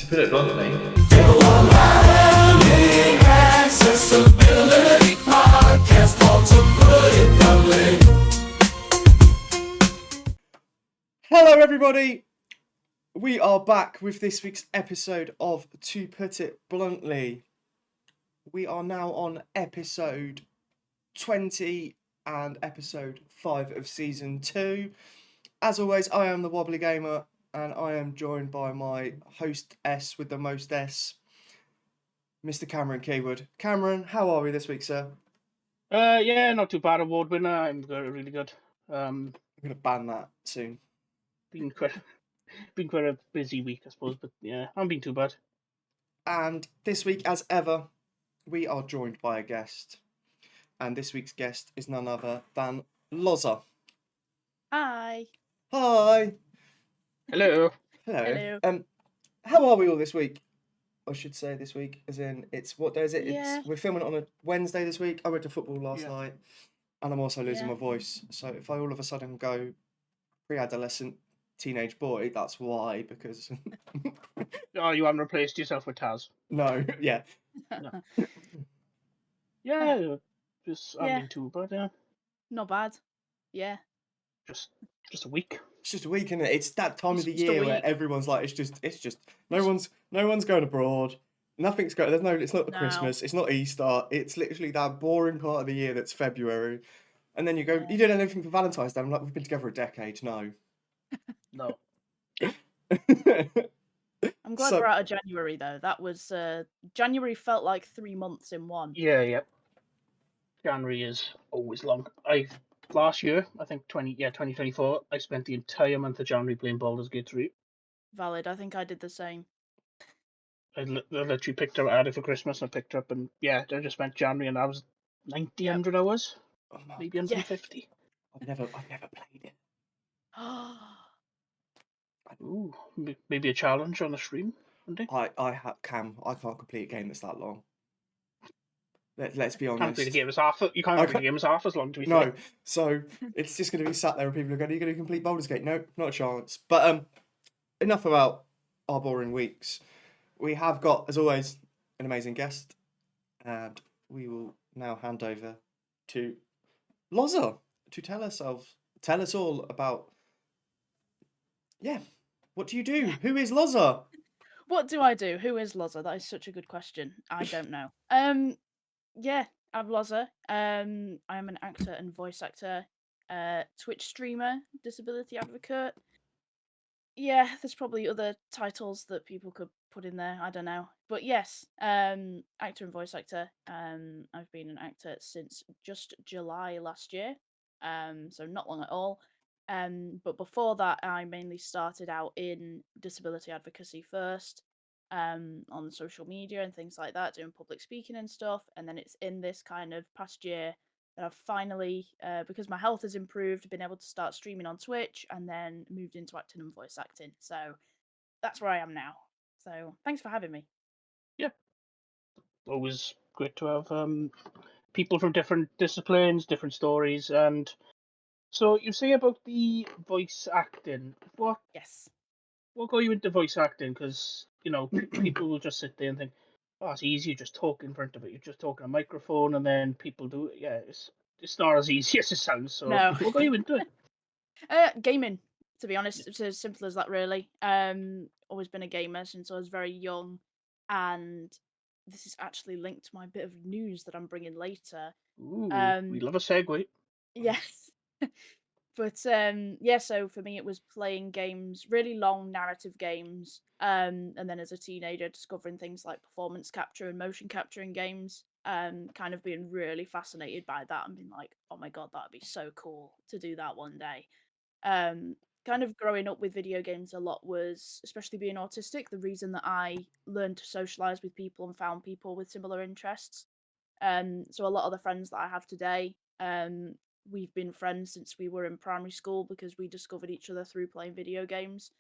To put it bluntly, Accessibility podcast, to put it bluntly. Hello everybody, we are back with this week's episode of To Put It Bluntly. We are now on episode 20 and episode 5 of season 2. As always, I am the Wobbly Gamer and I am joined by my host S with the most S, Mr. Cameron Keywood. Cameron, how are we this week, sir? Yeah, not too bad. Award winner. I'm really good. I'm going to ban that soon. Been quite a busy week, I suppose, but yeah, I'm being too bad. And this week, as ever, we are joined by a guest. And this week's guest is none other than Lozza. Hi. Hi. Hello. Hello. Hello. How are we all this week? I should say this week, as in, it's, what day is it? Yeah. We're filming it on a Wednesday this week. I went to football last Yeah. night, and I'm also losing Yeah. my voice. So if I all of a sudden go pre-adolescent teenage boy, that's why, because... Oh, you haven't replaced yourself with Taz. No, yeah. Yeah, just I'm Yeah. being too bad. Yeah, Not bad. Yeah. just a week. It's just a week, isn't it? It's that time of the It's just a year where week. everyone's like, it's just no one's going abroad. Nothing's going. It's not No. Christmas. It's not Easter. It's literally that boring part of the year that's February, and then you go. Yeah. You didn't anything for Valentine's Day. I'm like, we've been together a decade. No. No. I'm glad So- we're out of January though. That was January felt like 3 months in one. Yeah. January is always long. Last year, I think 2024, I spent the entire month of January playing Baldur's Gate 3. Valid. I think I did the same. I literally picked her out for Christmas. I picked her up, and yeah, I just spent January, and that was 100 hours, Oh my maybe God, 150. I've never played it. Ooh, maybe a challenge on the stream one day. I can't complete a game that's that long. Let's be Can't honest. play the game as half. You can't I play the game as half as long to be No, fair. so it's just going to be sat there and people are going, are you going to complete Baldur's Gate? No, not a chance. But enough about our boring weeks. We have got, as always, an amazing guest, and we will now hand over to Lozza to tell us all about, what do you do? Who is Lozza? What do I do? Who is Lozza? That is such a good question. I don't know. Yeah, I'm Lozza. I am an actor and voice actor, Twitch streamer, disability advocate. Yeah, there's probably other titles that people could put in there. I don't know. But yes, actor and voice actor. I've been an actor since just July last year. So not long at all. But before that, I mainly started out in disability advocacy first, on social media and things like that, doing public speaking and stuff. And then it's in this kind of past year that I've finally, because my health has improved, been able to start streaming on Twitch and then moved into acting and voice acting. So that's where I am now. So thanks for having me. Always great to have people from different disciplines, different stories, and so you say about the voice acting. What Yes. got you into voice acting? Because people will just sit there and think, "Oh, it's easy. You just talk in front of it. You just talk on a microphone, and then people do it." Yeah, it's not as easy as it sounds. So No. what got you into it? Gaming, to be honest. It's as simple as that, really. Always been a gamer since I was very young, and this is actually linked to my bit of news that I'm bringing later. Ooh, Um, we love a segue. Yes. But yeah, so for me it was playing games, really long narrative games, and then as a teenager discovering things like performance capture and motion capture in games, kind of being really fascinated by that and being like, oh my god, that'd be so cool to do that one day. Kind of growing up with video games a lot was, especially being autistic, the reason that I learned to socialize with people and found people with similar interests. So a lot of the friends that I have today, we've been friends since we were in primary school because we discovered each other through playing video games.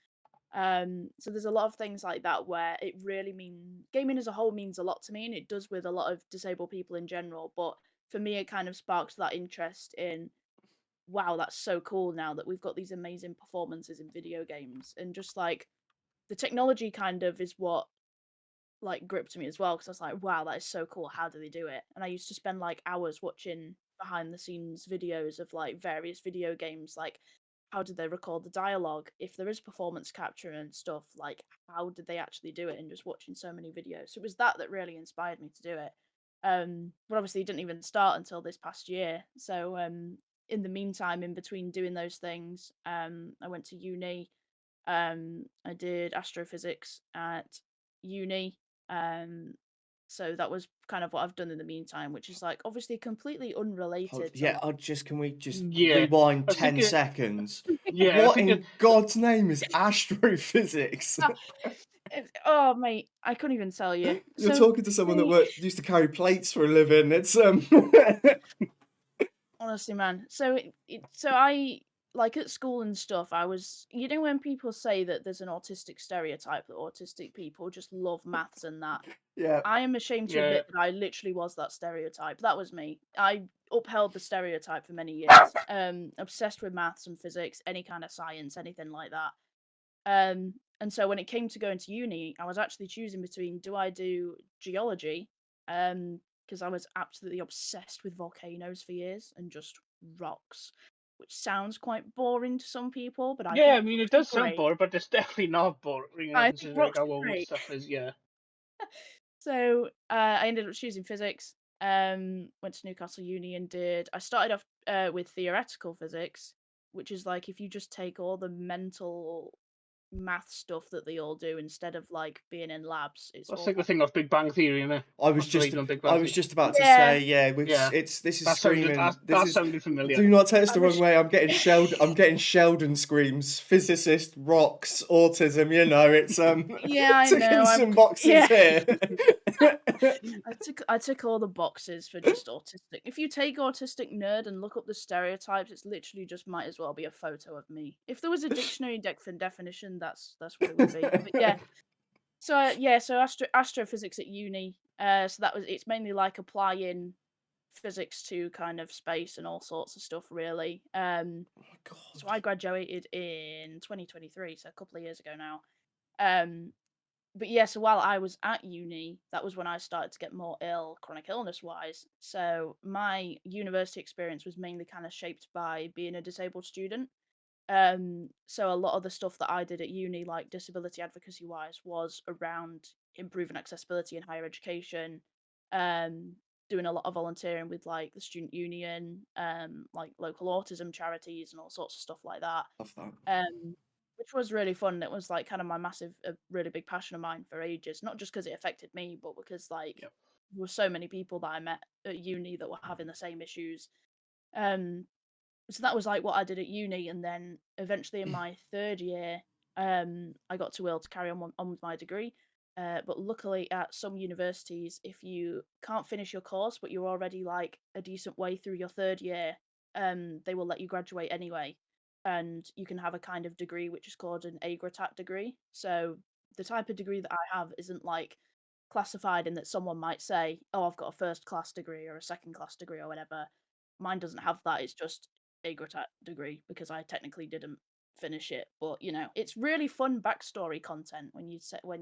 So there's a lot of things like that where it really gaming as a whole means a lot to me, and it does with a lot of disabled people in general. But for me, it kind of sparked that interest in, wow, that's so cool now that we've got these amazing performances in video games, and just like the technology kind of is what like gripped me as well, because I was like, wow, that is so cool. How do they do it? And I used to spend like hours watching behind the scenes videos of like various video games, like how did they record the dialogue? If there is performance capture and stuff, like how did they actually do it? And just watching so many videos. So it was that really inspired me to do it. But obviously it didn't even start until this past year. So in the meantime, in between doing those things, I went to uni. I did astrophysics at uni. So that was kind of what I've done in the meantime, which is like obviously completely unrelated to Yeah, like can we just Yeah. rewind I was 10 thinking- seconds? Yeah, I What think in God's name is astrophysics? oh mate, I couldn't even tell you. You're So talking to someone that used to carry plates for a living. It's honestly, man. So so I like at school and stuff. I was, you know, when people say that there's an autistic stereotype that autistic people just love maths and that. yeah. I am ashamed to Yeah. admit that I literally was that stereotype. That was me. I upheld the stereotype for many years. Obsessed with maths and physics, any kind of science, anything like that. And so when it came to going to uni, I was actually choosing between, do I do geology? Because I was absolutely obsessed with volcanoes for years and just rocks, which sounds quite boring to some people, but I Yeah, think I mean, it rocks are does sound great. boring, but it's definitely not boring, you know, I think considering rocks how are old great. stuff is. Yeah. So I ended up choosing physics. Went to Newcastle Uni and I started off with theoretical physics, which is like if you just take all the mental math stuff that they all do instead of like being in labs. It's That's all like the thing of Big Bang Theory, isn't it? I was What's the just reason on Big Bang Theory? about to Yeah. say, yeah, Yeah. this is That sounded, screaming. that sounded familiar. Do not take us the I wrong wish- way. I'm getting Sheldon screams. Physicist, rocks, autism. You know, it's Yeah, I ticking know. some boxes here. I took all the boxes for just autistic. If you take autistic nerd and look up the stereotypes, it's literally just might as well be a photo of me. If there was a dictionary definition, that's what it would be. But yeah. So so astrophysics at uni. So it's mainly like applying physics to kind of space and all sorts of stuff really. So I graduated in 2023, so a couple of years ago now. But yeah, so while I was at uni, that was when I started to get more ill, chronic illness wise. So my university experience was mainly kind of shaped by being a disabled student. So a lot of the stuff that I did at uni, like disability advocacy wise, was around improving accessibility in higher education, doing a lot of volunteering with like the student union, like local autism charities and all sorts of stuff like that. Love that. Which was really fun. It was like kind of a really big passion of mine for ages. Not just because it affected me, but because like Yep. there were so many people that I met at uni that were having the same issues. So that was like what I did at uni, and then eventually in my third year, I got too ill to carry on with my degree. But luckily, at some universities, if you can't finish your course, but you're already like a decent way through your third year, they will let you graduate anyway, and you can have a kind of degree which is called an AGRATAT degree. So the type of degree that I have isn't like classified in that someone might say, "Oh, I've got a first class degree or a second class degree or whatever." Mine doesn't have that. It's just AGRATAT degree because I technically didn't finish it. But you know, it's really fun backstory content when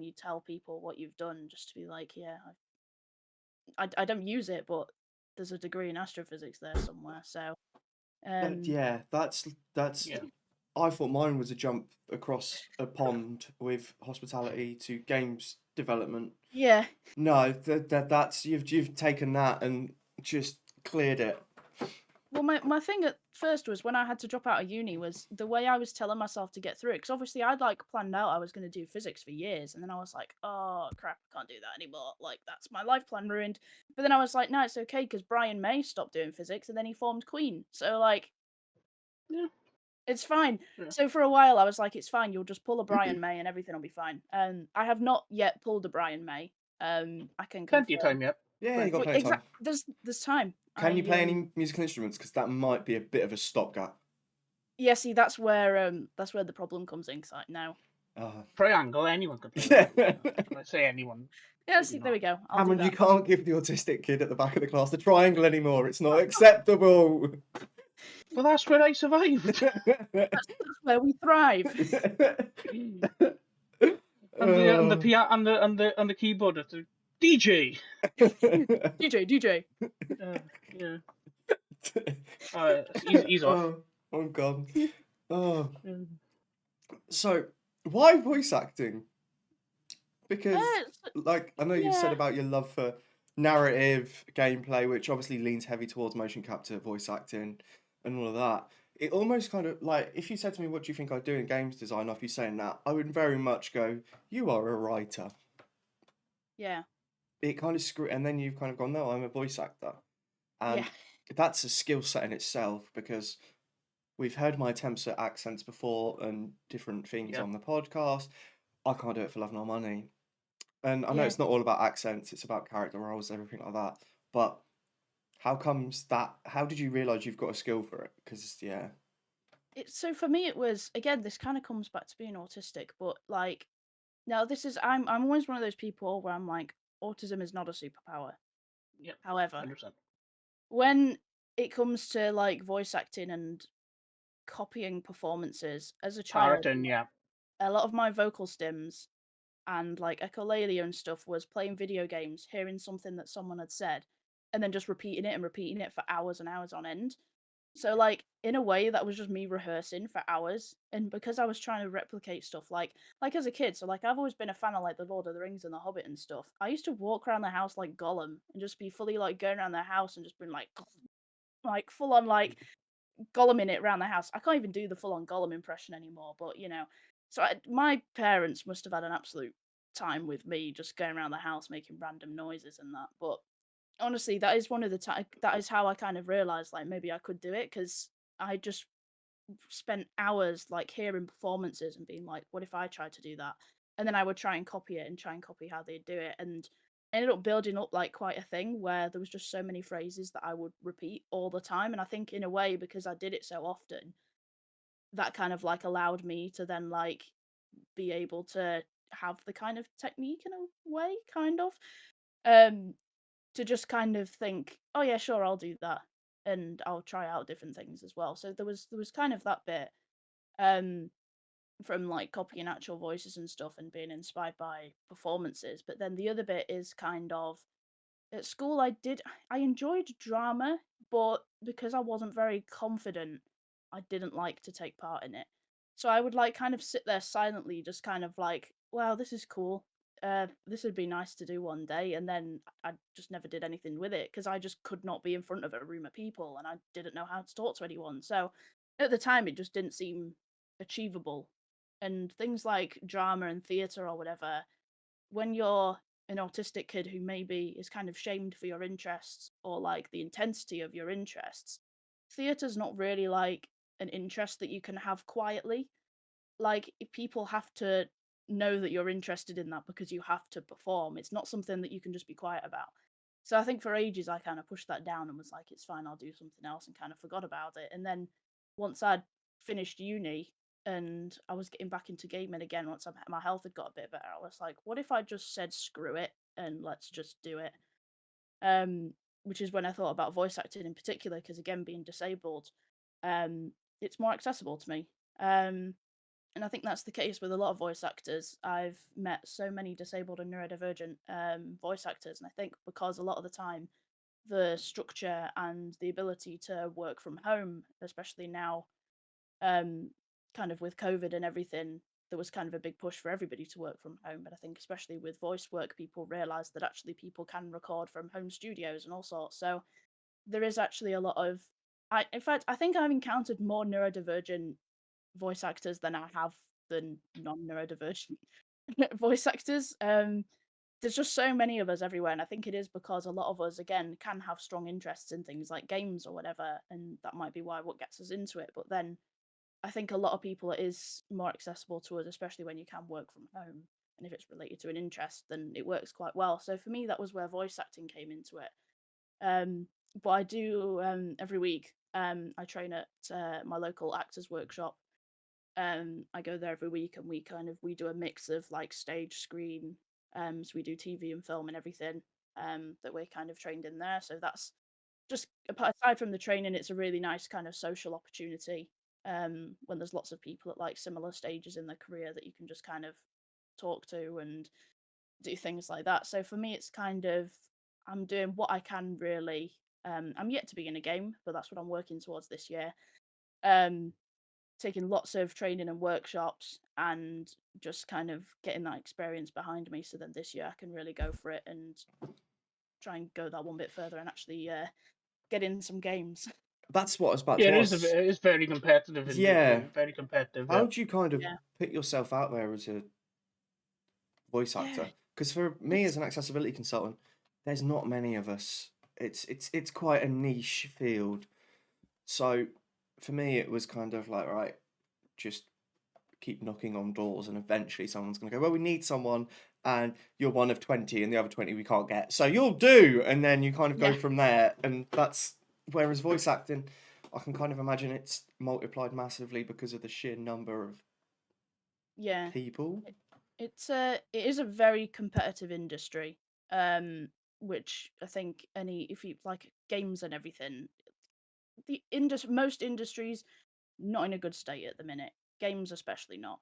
you tell people what you've done, just to be like, yeah, I don't use it, but there's a degree in astrophysics there somewhere. So Yeah, that's. Yeah. I thought mine was a jump across a pond with hospitality to games development. yeah. No, that's you've taken that and just cleared it. Well, my thing at first was when I had to drop out of uni was the way I was telling myself to get through it. Because obviously I'd like planned out I was going to do physics for years, and then I was like, oh crap, I can't do that anymore. Like that's my life plan ruined. But then I was like, no, it's okay because Brian May stopped doing physics, and then he formed Queen. So like, Yeah. it's fine. Yeah. So for a while I was like, it's fine. You'll just pull a Brian May, and everything will be fine. I have not yet pulled a Brian May. I can Plenty of confirm. time yet. Yeah, you got plenty of time. There's time. Can you play any musical instruments? Because that might be a bit of a stopgap. Yeah, see, that's where the problem comes in. Cause now, Triangle, anyone could play that. When I say anyone. yeah, see, there we go. I'll Cameron, do you that. can't give the autistic kid at the back of the class the triangle anymore. It's not acceptable. Well, that's where I survived. That's where we thrive. Oh. piano and the keyboard. It's a DJ. DJ. Yeah. He's off. Oh god. Oh. Mm. So, why voice acting? Because, s- like, I know you said yeah. about your love for narrative gameplay, which obviously leans heavy towards motion capture, voice acting, and all of that. It almost kind of like, if you said to me, "What do you think I do in games design?" Off you saying that, I would very much go, "You are a writer." Yeah. It kind of and then you've kind of gone, "No, I'm a voice actor," Yeah. and that's a skill set in itself because we've heard my attempts at accents before and different things Yeah. on the podcast. I can't do it for love nor money. And I know Yeah. it's not all about accents, it's about character roles, everything like that. But how comes that? How did you realise you've got a skill for it? Because, yeah. So for me, it was, again, this kind of comes back to being autistic, but like, now this is, I'm always one of those people where I'm like, autism is not a superpower. Yep. However, 100%. when it comes to like voice acting and copying performances as a child, Parroting, yeah. a lot of my vocal stims and like echolalia and stuff was playing video games, hearing something that someone had said, and then just repeating it and repeating it for hours and hours on end. So like in a way that was just me rehearsing for hours, and because I was trying to replicate stuff like as a kid, so like I've always been a fan of like the Lord of the Rings and the Hobbit and stuff. I used to walk around the house like Gollum and just be fully like going around the house and just being like full on like Gollum in it around the house. I can't even do the full on Gollum impression anymore, but you know. So my parents must have had an absolute time with me just going around the house making random noises and that. But honestly, that is one of the that is how I kind of realized like maybe I could do it, because I just spent hours like hearing performances and being like, what if I tried to do that? And then I would try and copy it and try and copy how they do it, and ended up building up like quite a thing where there was just so many phrases that I would repeat all the time. And I think in a way, because I did it so often, that kind of like allowed me to then like be able to have the kind of technique in a way, kind of. Um to just kind of think, oh yeah, sure, I'll do that, and I'll try out different things as well. So there was kind of that bit, um, from like copying actual voices and stuff and being inspired by performances. But then the other bit is kind of at school. I enjoyed drama, but because I wasn't very confident, I didn't like to take part in it. So I would like kind of sit there silently, just kind of like, wow, this is cool. This would be nice to do one day, and then I just never did anything with it because I just could not be in front of a room of people, and I didn't know how to talk to anyone. So at the time, it just didn't seem achievable. And things like drama and theatre or whatever, when you're an autistic kid who maybe is kind of shamed for your interests or like the intensity of your interests, theatre's not really like an interest that you can have quietly. Like if people have to know that you're interested in that because you have to perform. It's not something that you can just be quiet about. So I think for ages I kind of pushed that down and was like, it's fine, I'll do something else, and kind of forgot about it. And then once I'd finished uni and I was getting back into gaming again, once my health had got a bit better, I was like, what if I just said screw it and let's just do it? Um, which is when I thought about voice acting in particular, because again, being disabled, um, it's more accessible to me. And I think that's the case with a lot of voice actors. I've met so many disabled and neurodivergent voice actors, and I think because a lot of the time, the structure and the ability to work from home, especially now, um, kind of with COVID and everything, there was kind of a big push for everybody to work from home. But I think especially with voice work, people realised that actually people can record from home studios and all sorts. So there is actually a lot of, in fact, I think I've encountered more neurodivergent voice actors than I have than non-neurodivergent voice actors. There's just so many of us everywhere, and I think it is because a lot of us, again, can have strong interests in things like games or whatever, and that might be why what gets us into it. But then I think a lot of people it is more accessible to us, especially when you can work from home. And if it's related to an interest, then it works quite well. So for me, that was where voice acting came into it. But I do every week. I train at my local actors workshop. I go there every week, and we do a mix of like stage, screen. So we do TV and film and everything. That we're kind of trained in there. So that's just aside from the training, it's a really nice kind of social opportunity. When there's lots of people at like similar stages in their career that you can just kind of talk to and do things like that. So for me, it's kind of I'm doing what I can really. I'm yet to be in a game, but that's what I'm working towards this year. Um, Taking lots of training and workshops and just kind of getting that experience behind me, so then this year I can really go for it and try and go that one bit further and actually get in some games. That's what I was about Yeah, to it is. ask. It is very competitive in Yeah. very competitive. How Yeah. do you kind of Yeah. put yourself out there as a voice Yeah, actor? Because for me as it's an accessibility consultant, there's not many of us. It's quite a niche field. So for me, it was kind of like, right, just keep knocking on doors, and eventually someone's going to go, well, we need someone, and you're one of 20, and the other 20 we can't get. So you'll do. And then you kind of go yeah, from there. And that's whereas voice acting, I can kind of imagine it's multiplied massively because of the sheer number of yeah. people. It is a very competitive industry, which I think if you like games and everything, most industries not in a good state at the minute. Games especially not.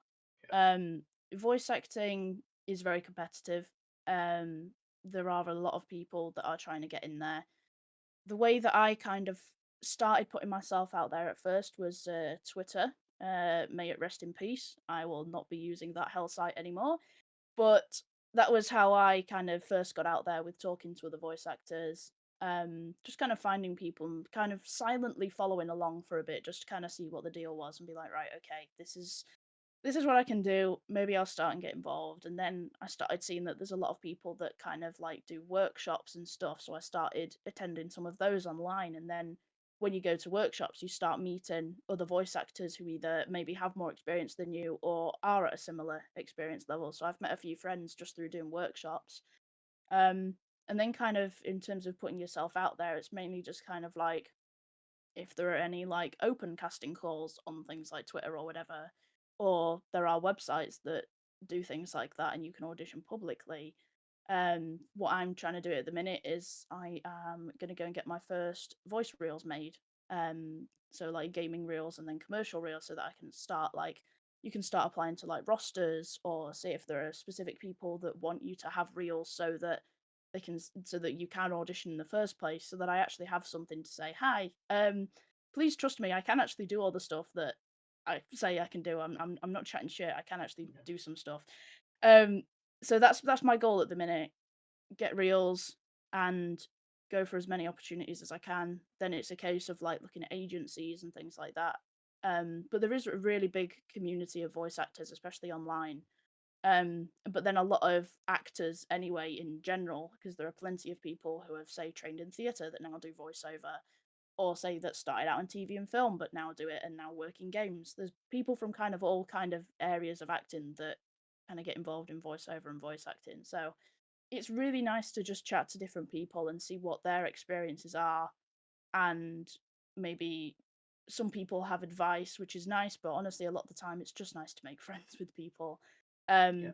Um, Voice acting is very competitive. Um, there are a lot of people that are trying to get in there. The way that I kind of started putting myself out there at first was Twitter. May it rest in peace. I will not be using that hell site anymore. But that was how I kind of first got out there with talking to other voice actors. Just kind of finding people and kind of silently following along for a bit, just to kind of see what the deal was and be like, right, okay, this is what I can do. Maybe I'll start and get involved. And then I started seeing that there's a lot of people that kind of like do workshops and stuff. So I started attending some of those online. And then when you go to workshops, you start meeting other voice actors who either maybe have more experience than you or are at a similar experience level. So I've met a few friends just through doing workshops. Um, and then kind of in terms of putting yourself out there, it's mainly just kind of like if there are any like open casting calls on things like Twitter or whatever, or there are websites that do things like that and you can audition publicly. What I'm trying to do at the minute is I am going to go and get my first voice reels made. So like gaming reels and then commercial reels, so that I can start like you can start applying to like rosters or see if there are specific people that want you to have reels so that so that you can audition in the first place, so that I actually have something to say, hi, please trust me, I can actually do all the stuff that I say I can do. I'm not chatting shit, I can actually do some stuff. um so that's my goal at the minute. Get reels and go for as many opportunities as I can. Then it's a case of like looking at agencies and things like that. But there is a really big community of voice actors, especially online. But then a lot of actors anyway in general, because there are plenty of people who have, say, trained in theatre that now do voiceover, or say that started out in TV and film but now do it and now work in games. There's people from kind of all kind of areas of acting that kind of get involved in voiceover and voice acting. So it's really nice to just chat to different people and see what their experiences are, and maybe some people have advice, which is nice, but honestly a lot of the time it's just nice to make friends with people. Yeah. um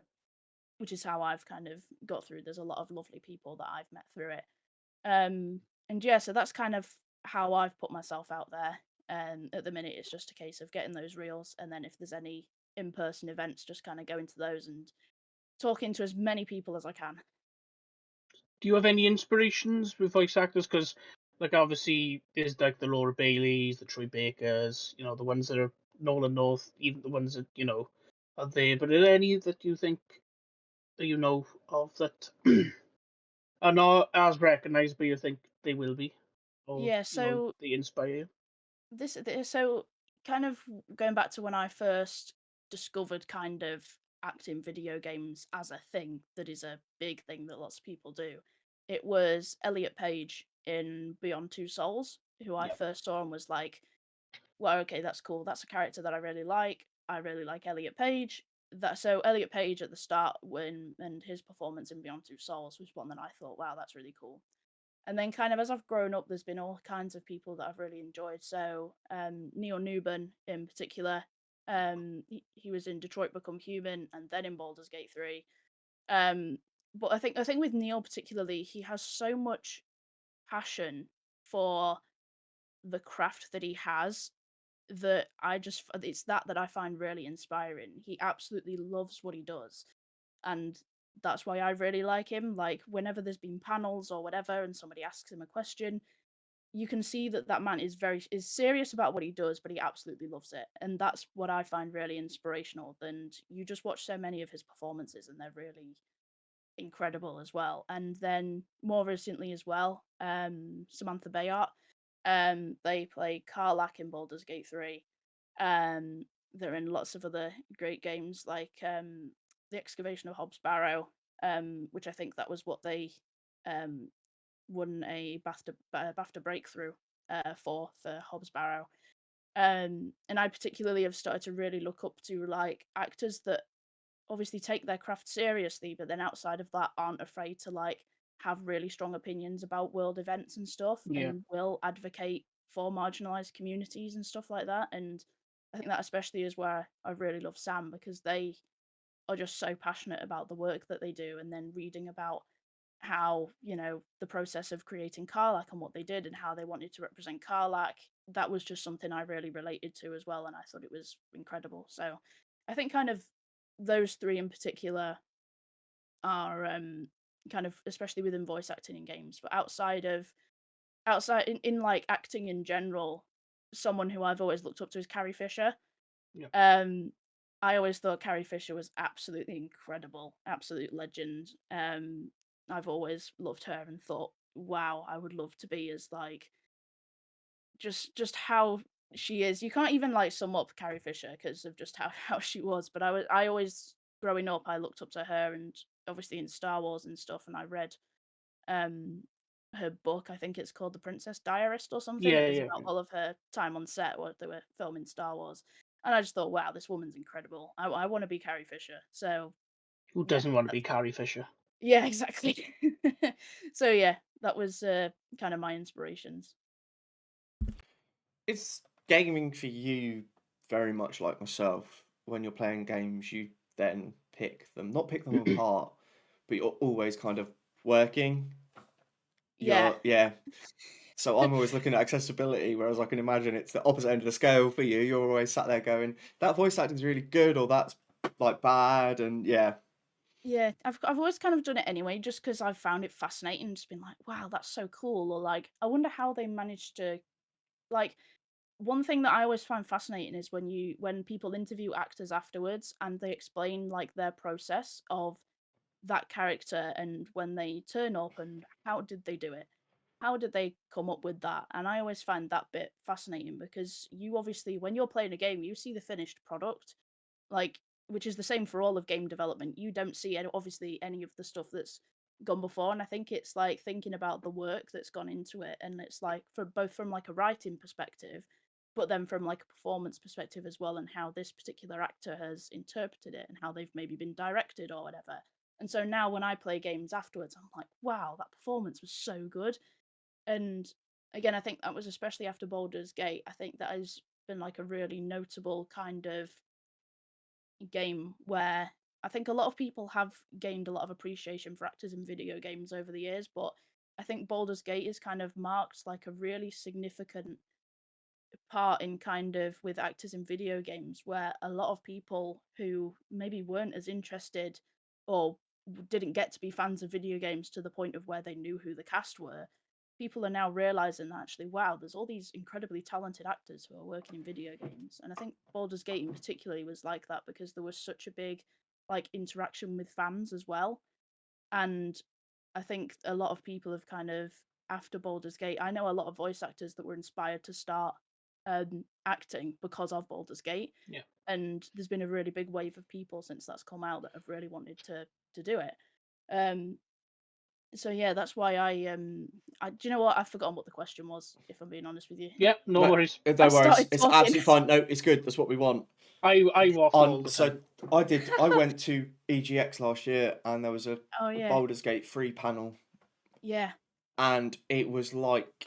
which is how I've kind of got through. There's a lot of lovely people that I've met through it. And yeah, so that's kind of how I've put myself out there. At the minute, it's just a case of getting those reels, and then if there's any in-person events, just kind of going to those and talking to as many people as I can. Do you have any inspirations with voice actors? Because, like, obviously, there's like the Laura Baileys, the Troy Bakers, the ones that are Nolan North, even the ones that are there. But are there any that you think that you know of that are not as recognized, but you think they will be, or Yeah, so they inspire you? so kind of going back to when I first discovered kind of acting video games as a thing that is a big thing that lots of people do. It was Elliot Page in Beyond Two Souls, who I Yep. first saw and was like, well, okay, that's cool. That's a character that I really like. I really like Elliot Page. So Elliot Page at the start and his performance in Beyond Two Souls was one that I thought, wow, that's really cool. And then kind of as I've grown up, there's been all kinds of people that I've really enjoyed. So Neil Newbern in particular, he was in Detroit Become Human and then in Baldur's Gate 3. But I think with Neil particularly, he has so much passion for the craft that he has, that it's that I find really inspiring. He absolutely loves what he does. and that's why I really like him. Like whenever there's been panels or whatever, and somebody asks him a question, you can see that that man is serious about what he does, but he absolutely loves it, and that's what I find really inspirational. And you just watch so many of his performances, and they're really incredible as well. And then more recently as well, Samantha Bayard, they play Karlach in Baldur's Gate 3. They're in lots of other great games like The Excavation of Hobbs Barrow, which I think that was what they um, won a BAFTA breakthrough for Hobbs Barrow. And I particularly have started to really look up to like actors that obviously take their craft seriously, but then outside of that aren't afraid to like have really strong opinions about world events and stuff, Yeah. and will advocate for marginalized communities and stuff like that. And I think that especially is where I really love Sam, because they are just so passionate about the work that they do, and then reading about how, you know, the process of creating Karlach and what they did and how they wanted to represent Karlach, that was just something I really related to as well, and I thought it was incredible. So I think kind of those three in particular are kind of, especially within voice acting in games, but outside in like acting in general, someone who I've always looked up to is Carrie Fisher. Yeah. I always thought Carrie Fisher was absolutely incredible, absolute legend. I've always loved her and thought, wow, I would love to be as like just how she is. You can't even like sum up Carrie Fisher because of just how she was. But I always, growing up, I looked up to her, and obviously in Star Wars and stuff, and I read um her book. I think it's called The Princess Diarist or something. Yeah, It was yeah. about all of her time on set while they were filming Star Wars. And I just thought, wow, this woman's incredible. I want to be Carrie Fisher. So Who yeah, doesn't want to be Carrie Fisher? yeah, exactly. So yeah, that was kind of my inspirations. Is gaming for you very much like myself? When you're playing games, you then not pick them apart, but you're always kind of working. Yeah. Yeah. So I'm always looking at accessibility, whereas I can imagine it's the opposite end of the scale for you. You're always sat there going, that voice acting's really good, or that's like bad, and yeah. Yeah, I've always kind of done it anyway, just because I've found it fascinating. Just been like, wow, that's so cool. Or like, I wonder how they managed to like. One thing that I always find fascinating is when people interview actors afterwards and they explain like their process of that character and when they turn up and how did they do it? How did they come up with that? And I always find that bit fascinating, because you obviously, when you're playing a game, you see the finished product, like, which is the same for all of game development. You don't see obviously any of the stuff that's gone before, and I think it's like thinking about the work that's gone into it, and it's like for both from like a writing perspective, but then from like a performance perspective as well, and how this particular actor has interpreted it and how they've maybe been directed or whatever. And so now when I play games afterwards, I'm like, wow, that performance was so good. And again, I think that was especially after Baldur's Gate. I think that has been like a really notable kind of game where I think a lot of people have gained a lot of appreciation for actors in video games over the years, but I think Baldur's Gate is kind of marked like a really significant part in kind of with actors in video games, where a lot of people who maybe weren't as interested or didn't get to be fans of video games to the point of where they knew who the cast were, people are now realizing that actually, wow, there's all these incredibly talented actors who are working in video games. And I think Baldur's Gate in particularly was like that, because there was such a big like interaction with fans as well. And I think a lot of people have kind of, after Baldur's Gate, I know a lot of voice actors that were inspired to start acting because of Baldur's Gate. Yeah. And there's been a really big wave of people since that's come out that have really wanted to do it. Um, so yeah, that's why do you know what? I've forgotten what the question was, if I'm being honest with you. Yeah, no No, worries. no I worries. started It's talking. absolutely fine. No, it's good. That's what we want. I waffle all the time. So I went to EGX last year, and there was a Oh yeah, Baldur's Gate 3 panel, yeah, and it was like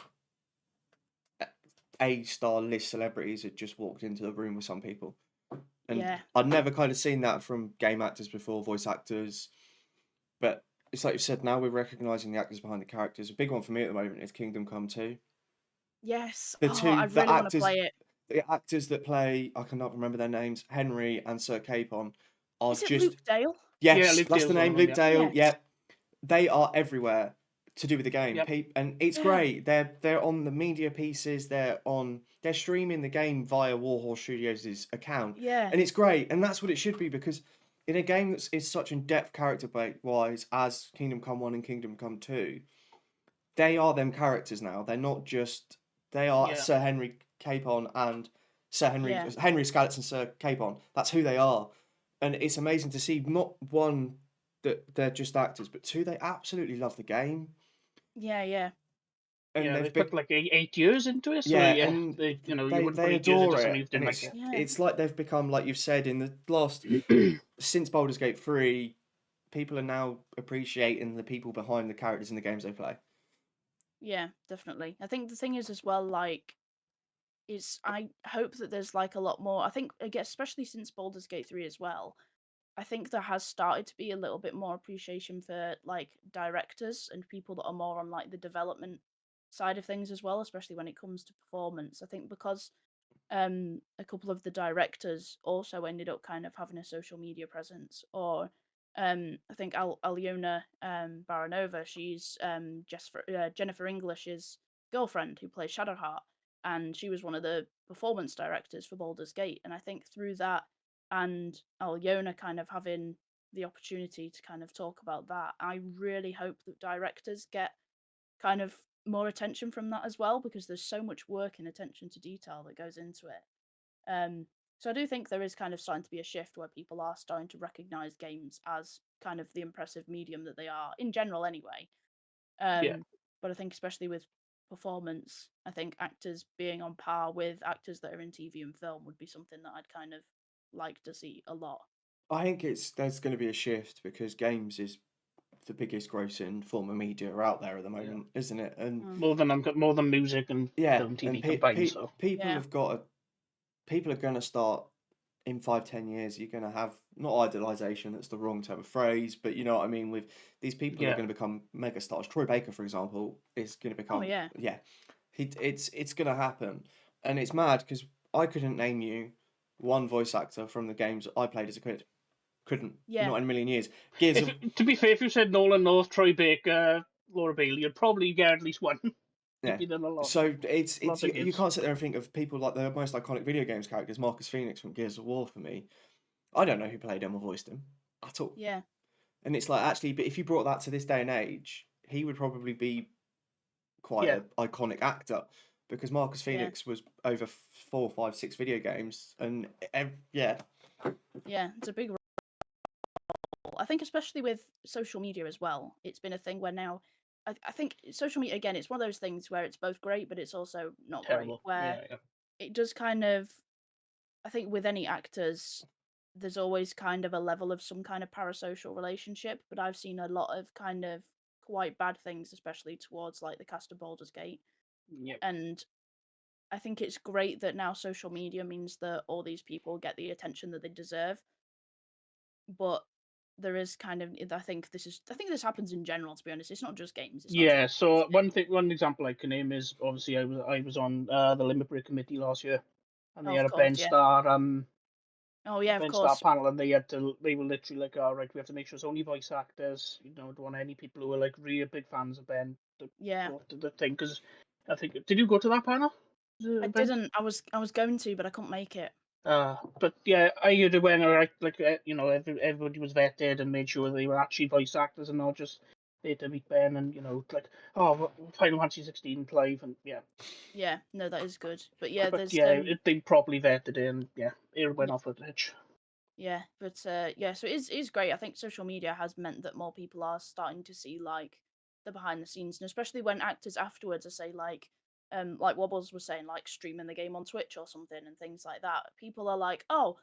A-star list celebrities had just walked into the room with some people. And yeah. I'd never kind of seen that from game actors before, voice actors. But it's like you said, now we're recognising the actors behind the characters. A big one for me at the moment is Kingdom Come 2. Yes. The Oh, I two, the really want to actors, play it. the actors that play, I cannot remember their names, Henry and Sir Capon, are Is it just, Luke Dale? Yes, Luke that's the Dale's one name, of them, Luke yeah. Dale. Yeah. Yeah, they are everywhere to do with the game. Yep. And it's Yeah. great. They're on the media pieces. They're streaming the game via Warhorse Studios' account, Yeah. and it's great. And that's what it should be, because in a game that is such in depth character wise as Kingdom Come 1 and Kingdom Come 2, they are them characters now. They're not just, they are Yeah. Sir Henry Capon and Yeah. Henry Scallops and Sir Capon. That's who they are. And it's amazing to see, not one, that they're just actors, but two, they absolutely love the game. Yeah. And Yeah, they they've put like 8 years into it, so yeah, yeah, and they, you they wouldn't put 8 years adore into something it, you and didn't like it. Yeah. it's like they've become, like you've said, in the last since Baldur's Gate 3, people are now appreciating the people behind the characters in the games they play. Yeah, definitely. I think the thing is as well, like, I hope that there's like a lot more. I think, I guess, especially since Baldur's Gate 3 as well, I think there has started to be a little bit more appreciation for like directors and people that are more on like the development side of things as well, especially when it comes to performance. I think because a couple of the directors also ended up kind of having a social media presence, or I think Alyona Baranova, she's Jennifer English's girlfriend who plays Shadowheart, and she was one of the performance directors for Baldur's Gate. And I think through that, and Alyona kind of having the opportunity to kind of talk about that, I really hope that directors get kind of more attention from that as well, because there's so much work and attention to detail that goes into it. So I do think there is kind of starting to be a shift where people are starting to recognize games as kind of the impressive medium that they are in general anyway. Yeah. But I think especially with performance, I think actors being on par with actors that are in TV and film would be something that I'd kind of like to see a lot. I think there's going to be a shift, because games is the biggest grossing form of media out there at the moment, isn't it? And More than music and film, TV combined. So people Yeah. have got people are going to start in 5-10 years. You're going to have, not idolization, that's the wrong type of phrase, but you know what I mean. With these people are Yeah. going to become mega stars. Troy Baker, for example, is going to become yeah. It's going to happen, and it's mad because I couldn't name you one voice actor from the games I played as a kid. Couldn't. Yeah. Not in a million years. Gears of to be fair, if you said Nolan North, Troy Baker, Laura Bailey, you'd probably get at least one. Yeah. You've done a lot. So it's lot of you games. can't sit there and think of people like the most iconic video games characters, Marcus Phoenix from Gears of War. For me, I don't know who played him or voiced him at all. Yeah. And it's like, actually, but if you brought that to this day and age, he would probably be quite Yeah. an iconic actor, because Marcus Yeah. Phoenix was over 4, 5, 6 video games, and Yeah, it's a big role. I think especially with social media as well, it's been a thing where now I think social media, again, it's one of those things where it's both great but it's also not Terrible. great, where Yeah. it does kind of, I think with any actors there's always kind of a level of some kind of parasocial relationship, but I've seen a lot of kind of quite bad things, especially towards like the cast of Baldur's Gate. Yep. And I think it's great that now social media means that all these people get the attention that they deserve. But there is kind of, I think this happens in general, to be honest. It's not just games. It's not Yeah. just So one example I can name is, obviously I was on the Limit Break committee last year, and they of had a course, Ben yeah. Starr Oh yeah, of Ben Starr course. panel, and they were literally like, all right, we have to make sure it's only voice actors. Don't want any people who are like really big fans of Ben to Yeah. go to the thing. Because I think, did you go to that panel? I didn't. I was going to, but I couldn't make it. But yeah, I heard it when everybody was vetted and made sure they were actually voice actors and not just there to meet Ben, and like, oh, Final Fantasy 16 live, and yeah. Yeah, no, that is good. But yeah, But there's yeah, they properly vetted it, and yeah, it went off the edge. yeah, but yeah, so it is great. I think social media has meant that more people are starting to see like the behind the scenes, and especially when actors afterwards are say like Wobbles was saying, like streaming the game on Twitch or something and things like that. People are like, oh,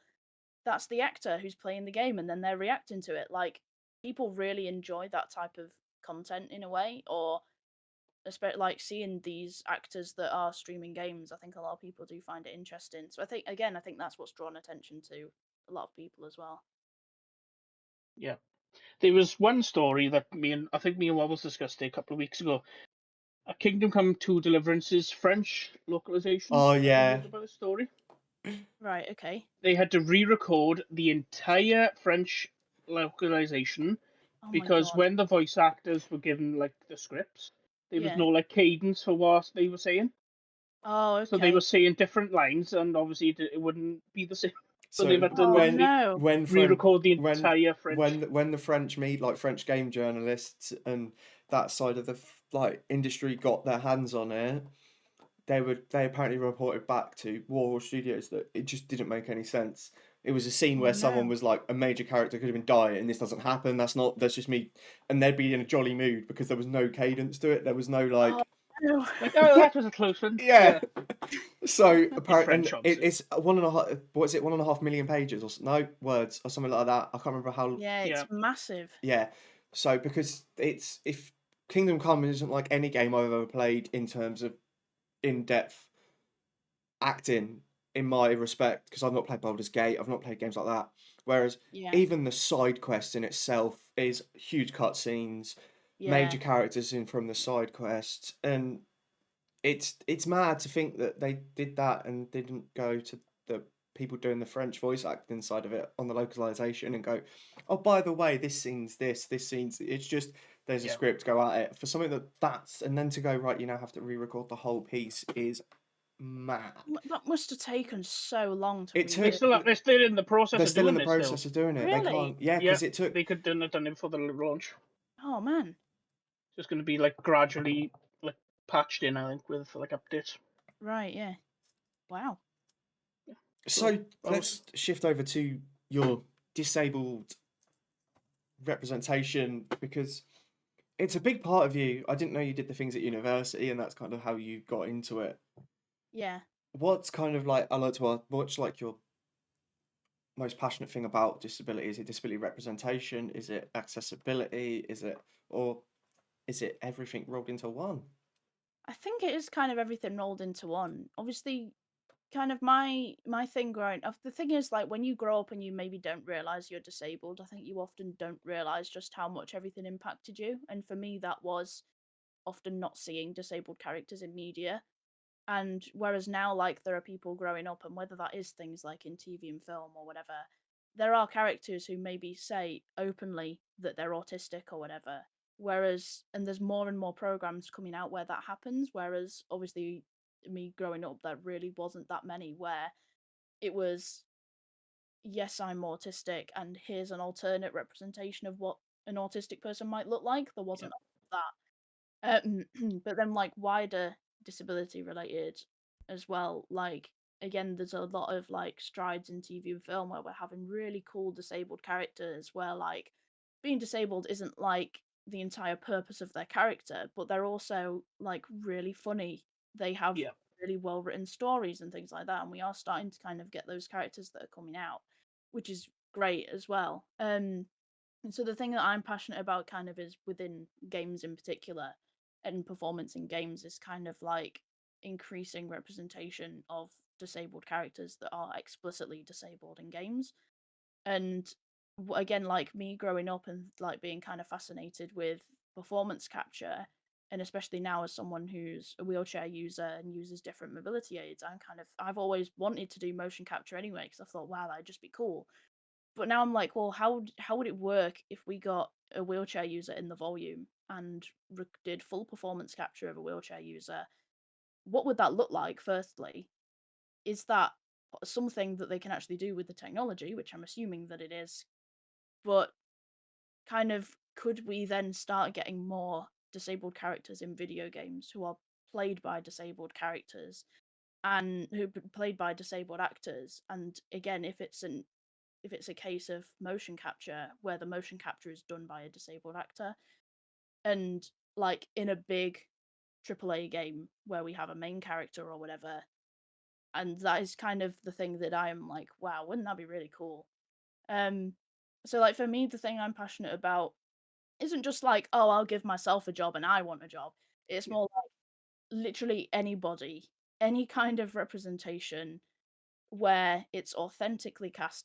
that's the actor who's playing the game, and then they're reacting to it. Like, people really enjoy that type of content in a way, or especially like seeing these actors that are streaming games. I think a lot of people do find it interesting. So I think that's what's drawn attention to a lot of people as well. Yeah, there was one story that I think me and Wobbles discussed it a couple of weeks ago. A Kingdom Come 2 Deliverance's French localization. Oh Have you yeah. heard about the story? Right. Okay. They had to re-record the entire French localization Oh my because god. when the voice actors were given like the scripts, there was Yeah. no like cadence for what they were saying. Oh, So they were okay. saying different lines, and obviously it wouldn't be the same. So they've So had to Oh literally no. when re-record the when entire French. when the French meet, like French game journalists and that side of the like industry got their hands on it, they apparently reported back to Warhol Studios that it just didn't make any sense. It was a scene Oh where someone no. was like, a major character could have been dying, and this doesn't happen. That's just me, and they'd be in a jolly mood because there was no cadence to it. There was no Oh like, no. Like, oh, that was a close one. yeah. Yeah, So it's apparently, and French, obviously. it's 1.5. What is it? 1.5 million pages or no words or something like that. I can't remember how. Yeah, it's Yeah, massive. Yeah. So because it's if Kingdom Come isn't like any game I've ever played in terms of in-depth acting in my respect, because I've not played Baldur's Gate, I've not played games like that. Whereas Yeah. even the side quest in itself is huge cutscenes, major Yeah. characters in from the side quests, and it's mad to think that they did that and didn't go to the people doing the French voice acting side of it on the localization and go, oh, by the way, this scene's this scene's. It's just there's a yeah. script, go at it for something that's and then to go right. You now have to re-record the whole piece is mad. That must have taken so long to It They took. redo. still they're still in the process They're of still in doing the it still. process of doing it. They Really? can't. Yeah, Yeah, because it took. they could have done it before the launch. Oh man. It's just going to be like gradually like patched in, I think, with like updates. Right, yeah. Wow. So I let's shift over to your disabled representation because it's a big part of you. I didn't know you did the things at university, and that's kind of how you got into it. Yeah. What's kind of like I like to ask, what's like your most passionate thing about disability? Is it disability representation? Is it accessibility? Or is it everything rolled into one? I think it is kind of everything rolled into one. Obviously, kind of my thing growing up. The thing is, like, when you grow up and you maybe don't realize you're disabled, I think you often don't realize just how much everything impacted you. And for me, that was often not seeing disabled characters in media. And whereas now, like, there are people growing up, and whether that is things like in TV and film or whatever, there are characters who maybe say openly that they're autistic or whatever. Whereas, and there's more and more programs coming out where that happens. Whereas, obviously, me growing up, there really wasn't that many where it was, yes, I'm autistic, and here's an alternate representation of what an autistic person might look like. There wasn't that. But then, like, wider disability related as well, like, again, there's a lot of like strides in TV and film where we're having really cool disabled characters where, like, being disabled isn't like the entire purpose of their character, but they're also like really funny. They have yeah, really well written stories and things like that, and we are starting to kind of get those characters that are coming out, which is great as well. And so the thing that I'm passionate about kind of is within games in particular and performance in games is kind of like increasing representation of disabled characters that are explicitly disabled in games. And again, like me growing up and like being kind of fascinated with performance capture, and especially now as someone who's a wheelchair user and uses different mobility aids, I've always wanted to do motion capture anyway because I thought, wow, that'd just be cool. But now I'm like, well, how would it work if we got a wheelchair user in the volume and did full performance capture of a wheelchair user? What would that look like? Firstly, is that something that they can actually do with the technology, which I'm assuming that it is? But kind of, could we then start getting more disabled characters in video games who are played by disabled characters and who played by disabled actors? And again, if it's a case of motion capture where the motion capture is done by a disabled actor, and like in a big AAA game where we have a main character or whatever, and that is kind of the thing that I am like, wow, wouldn't that be really cool? um so like for me, the thing I'm passionate about isn't just like, oh, I'll give myself a job and I want a job. It's yeah, more like literally anybody, any kind of representation where it's authentically cast,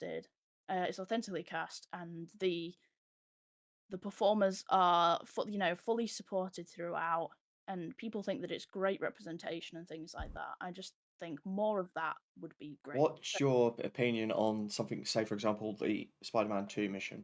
and the performers are fully supported throughout, and people think that it's great representation and things like that. I just think more of that would be great. What's your opinion on something, say for example, the Spider-Man 2 mission?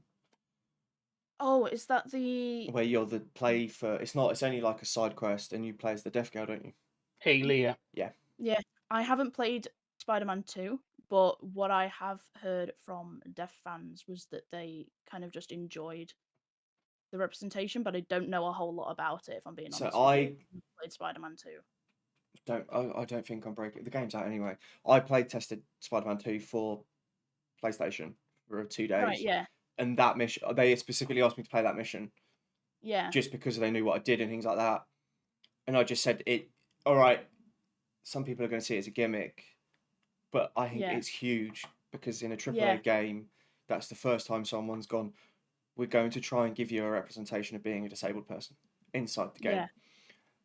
Oh, is that the? where you're the play for. It's not. It's only like a side quest, and you play as the deaf girl, don't you? Haley, yeah. Yeah, I haven't played Spider-Man 2, but what I have heard from deaf fans was that they kind of just enjoyed the representation, but I don't know a whole lot about it, if I'm being So honest with I you. I played Spider-Man 2. I don't think I'm breaking. The game's out anyway. I tested Spider-Man 2 for PlayStation for 2 days, Right, yeah. and that mission they specifically asked me to play that mission Yeah. just because they knew what I did and things like that. And I just said it. All right, some people are going to see it as a gimmick, but I think Yeah. it's huge because in a AAA Yeah. game, that's the first time someone's gone, we're going to try and give you a representation of being a disabled person inside the game. Yeah.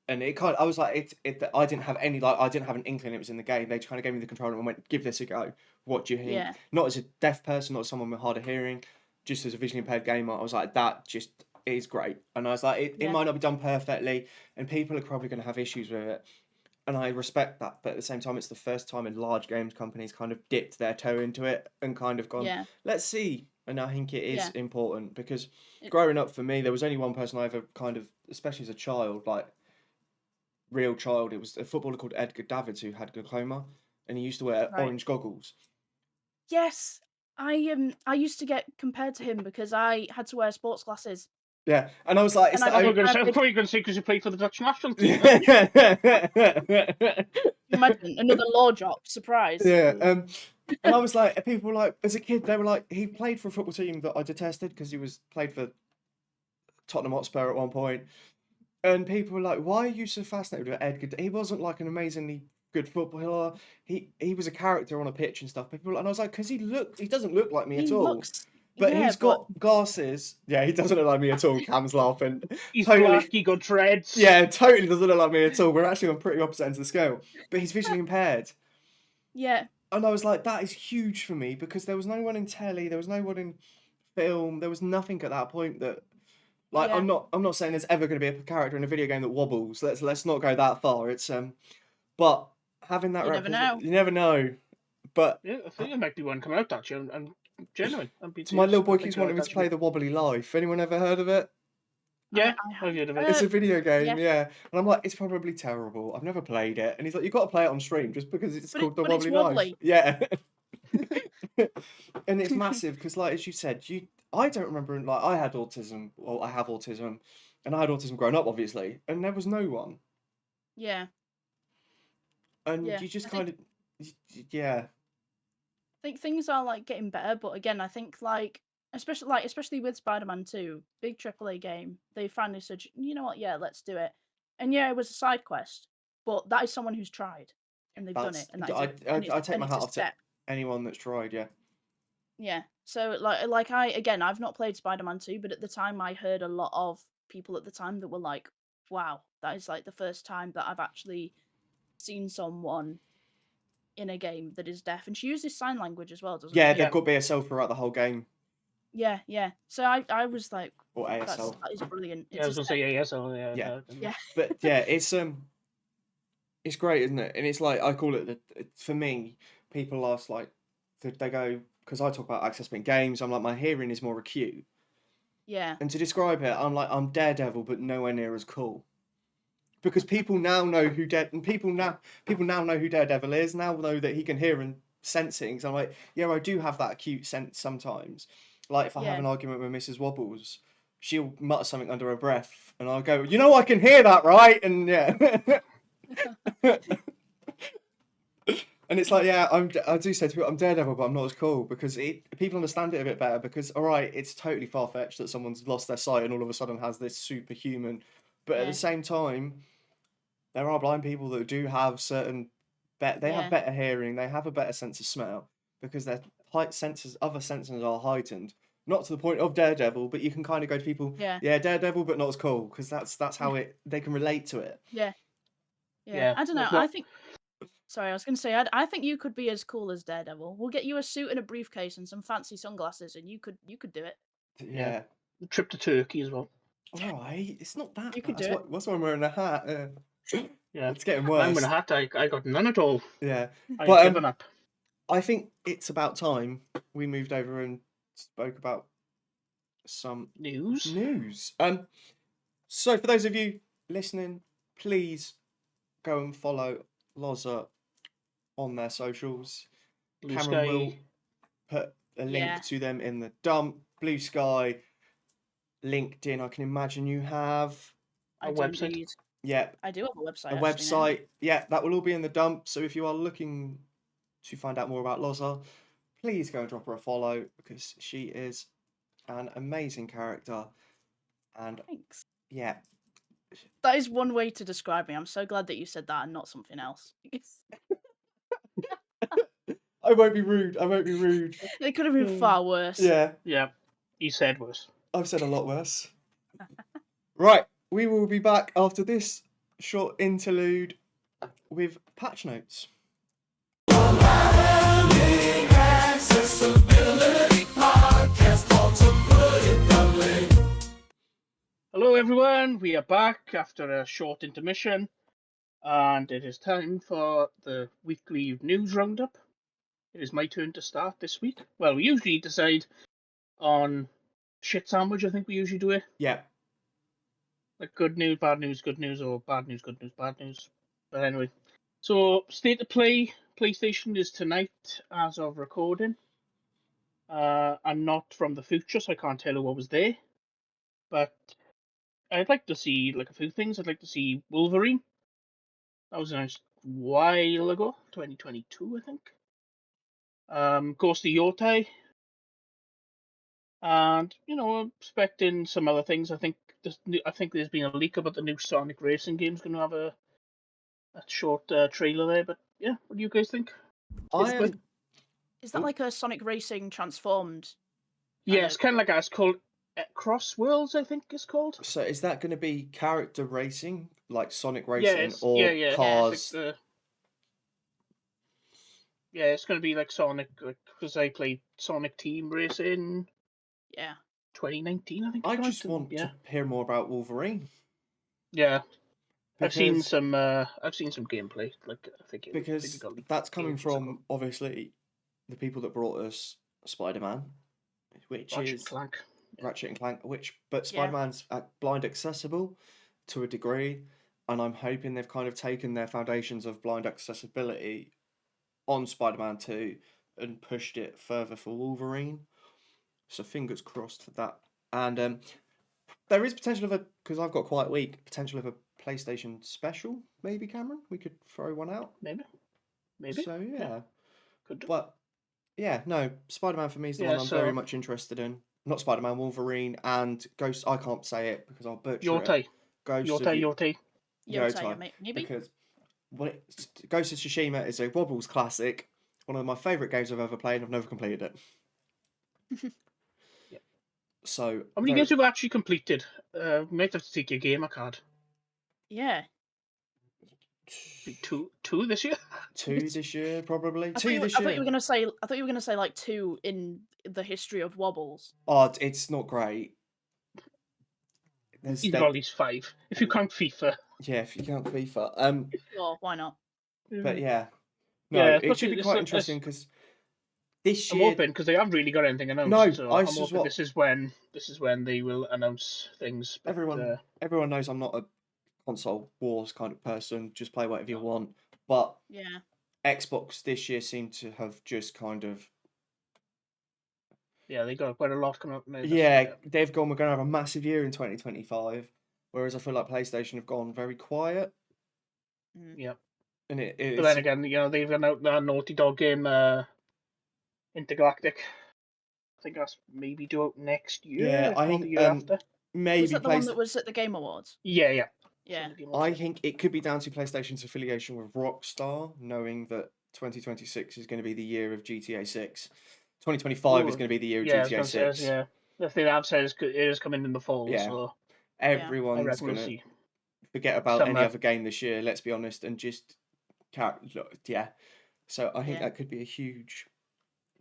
And it kind of, I was like, I didn't have any, like, I didn't have an inkling it was in the game. They kind of gave me the controller and went, give this a go. What do you think? Yeah. Not as a deaf person, not as someone with hard of hearing, just as a visually impaired gamer. I was like, that just is great. And I was like, it Yeah. might not be done perfectly, and people are probably going to have issues with it. And I respect that, but at the same time, it's the first time in large games companies kind of dipped their toe into it and kind of gone, Yeah. let's see. And I think it is Yeah. important because It- growing up for me, there was only one person I ever kind of, especially as a child, like real child, it was a footballer called Edgar Davids who had glaucoma, and he used to wear Right. orange goggles. Yes. I used to get compared to him because I had to wear sports glasses. Yeah, and I was like, it's And the I I don't- was only... going to say, I- I thought you were going to say because you played for the Dutch national team. Imagine another law drop. Surprise. Yeah, and I was like, people were like, as a kid, they were like, he played for a football team that I detested because he played for Tottenham Hotspur at one point, and people were like, why are you so fascinated with Edgar? He wasn't like an amazingly good footballer. He was a character on a pitch and stuff. People, and I was like, because he doesn't look like me He at all. looks. But yeah, he's got glasses. Yeah, he doesn't look like me at all. Cam's laughing. He's Totally. black, he got dreads. Yeah, totally doesn't look like me at all. We're actually on pretty opposite ends of the scale. But he's visually impaired. Yeah. And I was like, that is huge for me because there was no one in telly, there was no one in film, there was nothing at that point that, like, Yeah. I'm not saying there's ever going to be a character in a video game that wobbles. Let's not go that far. It's but having that You never know. you never know. But Yeah, I think there might be one coming out actually. I'm genuine. my little boy keeps wanting me to play the Wobbly Life. Anyone ever heard of it? Yeah, I I've heard of it. It's a video game, yeah. yeah. And I'm like, it's probably terrible. I've never played it. And he's like, you've got to play it on stream just because it's But called the but it's Wobbly Life. wobbly. Yeah. And it's massive because, like, as you said, I don't remember, like, I had autism, well, I have autism, and I had autism growing up, obviously, and there was no one. Yeah. And Yeah, you just I kind of, yeah. I think things are like getting better, but again, I think especially with Spider-Man 2, big AAA game, they finally said, you know what, yeah, let's do it. And yeah, it was a side quest, but that is someone who's tried and they've done it, and that is I take my hat off to step. anyone that's tried, yeah. Yeah. So I've not played Spider-Man 2, but at the time I heard a lot of people at the time that were like, wow, that is like the first time that I've actually seen someone in a game that is deaf. And she uses sign language as well, doesn't Yeah, she? they've got BSL throughout the whole game, Yeah, yeah. So I was like, or that ASL. is brilliant. Yeah, I was It's going a to step. say ASL. Yeah. Yeah. But yeah, it's great, isn't it? And it's like, I call it, for me, people ask, like, they go, because I talk about accessible games, I'm like, my hearing is more acute. Yeah. And to describe it, I'm like, I'm Daredevil, but nowhere near as cool. Because people now know who people now know who Daredevil is, now know that he can hear and sense things. I'm like, yeah, I do have that acute sense sometimes. Like, if I have Yeah. an argument with Mrs. Wobbles, she'll mutter something under her breath, and I'll go, you know, I can hear that, right? And yeah. And it's like, yeah, I do say to people, I'm Daredevil, but I'm not as cool because people understand it a bit better. Because, all right, it's totally far fetched that someone's lost their sight and all of a sudden has this superhuman, but at Yeah. the same time, there are blind people that do have certain, they Yeah. have better hearing, they have a better sense of smell because their other senses are heightened. Not to the point of Daredevil, but you can kind of go to people, Yeah. yeah, Daredevil, but not as cool because that's how they can relate to it. Yeah. Yeah, I don't know. that's what- I think. Sorry, I was going to say. I think you could be as cool as Daredevil. We'll get you a suit and a briefcase and some fancy sunglasses, and you could do it. Yeah. Trip to Turkey as well. All right, it's not that You bad. could do That's why I'm wearing a hat. Yeah, It's getting I'm worse. with a hat. I got none at all. Yeah, I've But, given up. I think it's about time we moved over and spoke about some News. So for those of you listening, please go and follow Lozza on their socials. Blue Cameron Sky. will put a link Yeah. to them in the dump. Blue Sky, LinkedIn, I can imagine you have. I A do website. indeed. Yeah, I do have a website. a actually, now. website. Yeah, that will all be in the dump. So if you are looking to find out more about Lozza, please go and drop her a follow because she is an amazing character. And Thanks. yeah, That is one way to describe me. I'm so glad that you said that and not something else. I won't be rude. I won't be rude. It could have been far worse. Yeah, Yeah, you said worse. I've said a lot worse. Right, we will be back after this short interlude with patch notes. Accessibility podcast called To Put It Bluntly. Hello, everyone. We are back after a short intermission, and it is time for the weekly news roundup. It is my turn to start this week. Well, we usually decide on shit sandwich. I think we usually do it. Yeah, Like good news, bad news, good news, or bad news, good news, bad news. But anyway, so State of Play PlayStation is tonight as of recording. I'm not from the future, so I can't tell you what was there. But I'd like to see like a few things. I'd like to see Wolverine. That was announced a while ago, 2022, I think. Ghost of Yotai. And I'm expecting some other things. I think there's been a leak about the new Sonic Racing game is going to have a short trailer there. But yeah, what do you guys think? I am. Is that like a Sonic Racing transformed? Yeah, know. it's kind of like that. It's called Cross Worlds, I think it's called. So is that going to be character racing, like Sonic Yeah, Racing, it's, or yeah, yeah. cars? It's like it's going to be like Sonic, because I played Sonic Team Racing Yeah. 2019, I think. I it came just out, want to hear more about Wolverine Yeah, I've seen because some. I've seen some gameplay. Like I think it got leaked that's coming ages ago. from obviously the people that brought us Spider-Man, which Ratchet and is Clank. Ratchet and Clank, but Yeah. Spider-Man's blind accessible to a degree, and I'm hoping they've kind of taken their foundations of blind accessibility on Spider-Man 2 and pushed it further for Wolverine. So fingers crossed for that. And there is potential of because I've got quite weak potential of a PlayStation special, maybe, Cameron. We could throw one out. Maybe. So yeah. Could do. But yeah, no, Spider-Man for me is the Yeah, one I'm very so- much interested in. Not Spider-Man, Wolverine, and Ghost. I can't say it because I'll butcher it. Yotai. Ghost of Yotai. Yotai, maybe. Because Ghost of Tsushima is a Wobbles classic, one of my favourite games I've ever played. I've never completed it. Yeah. So How many games have you actually completed? Might have to take your gamer card. Yeah. Be two this year. Two this year, probably. I thought Two you, this I year. thought you were gonna say. I thought you were gonna say like 2 in the history of Wobbles. Oh, it's not great. He's got at least 5 if you count FIFA. Yeah, if you count FIFA. Sure, why not? But yeah, no, Yeah, it should be quite interesting because this I'm year. hoping because they haven't really got anything announced. No, so I I'm just hoping what- this is when they will announce things. But, Everyone knows I'm not a console wars kind of person. Just play whatever you want. But Yeah. Xbox this year seemed to have just kind of yeah, they got quite a lot coming up. they've gone. We're going to have a massive year in 2025. Whereas I feel like PlayStation have gone very quiet. Yeah. And it But then again, they've got out that Naughty Dog game, Intergalactic. I think that's maybe due out next year. Yeah, if I not think the year after. maybe Was that the one that was at the Game Awards? Yeah. Yeah. I think it could be down to PlayStation's affiliation with Rockstar, knowing that 2026 is going to be the year of GTA 6. 2025 is going to be the year of GTA 6. Yeah, the thing I've said is it is coming in the fall. Yeah. So Everyone's going to forget about any Summer. other game this year, let's be honest, and just yeah. So I think that could be a huge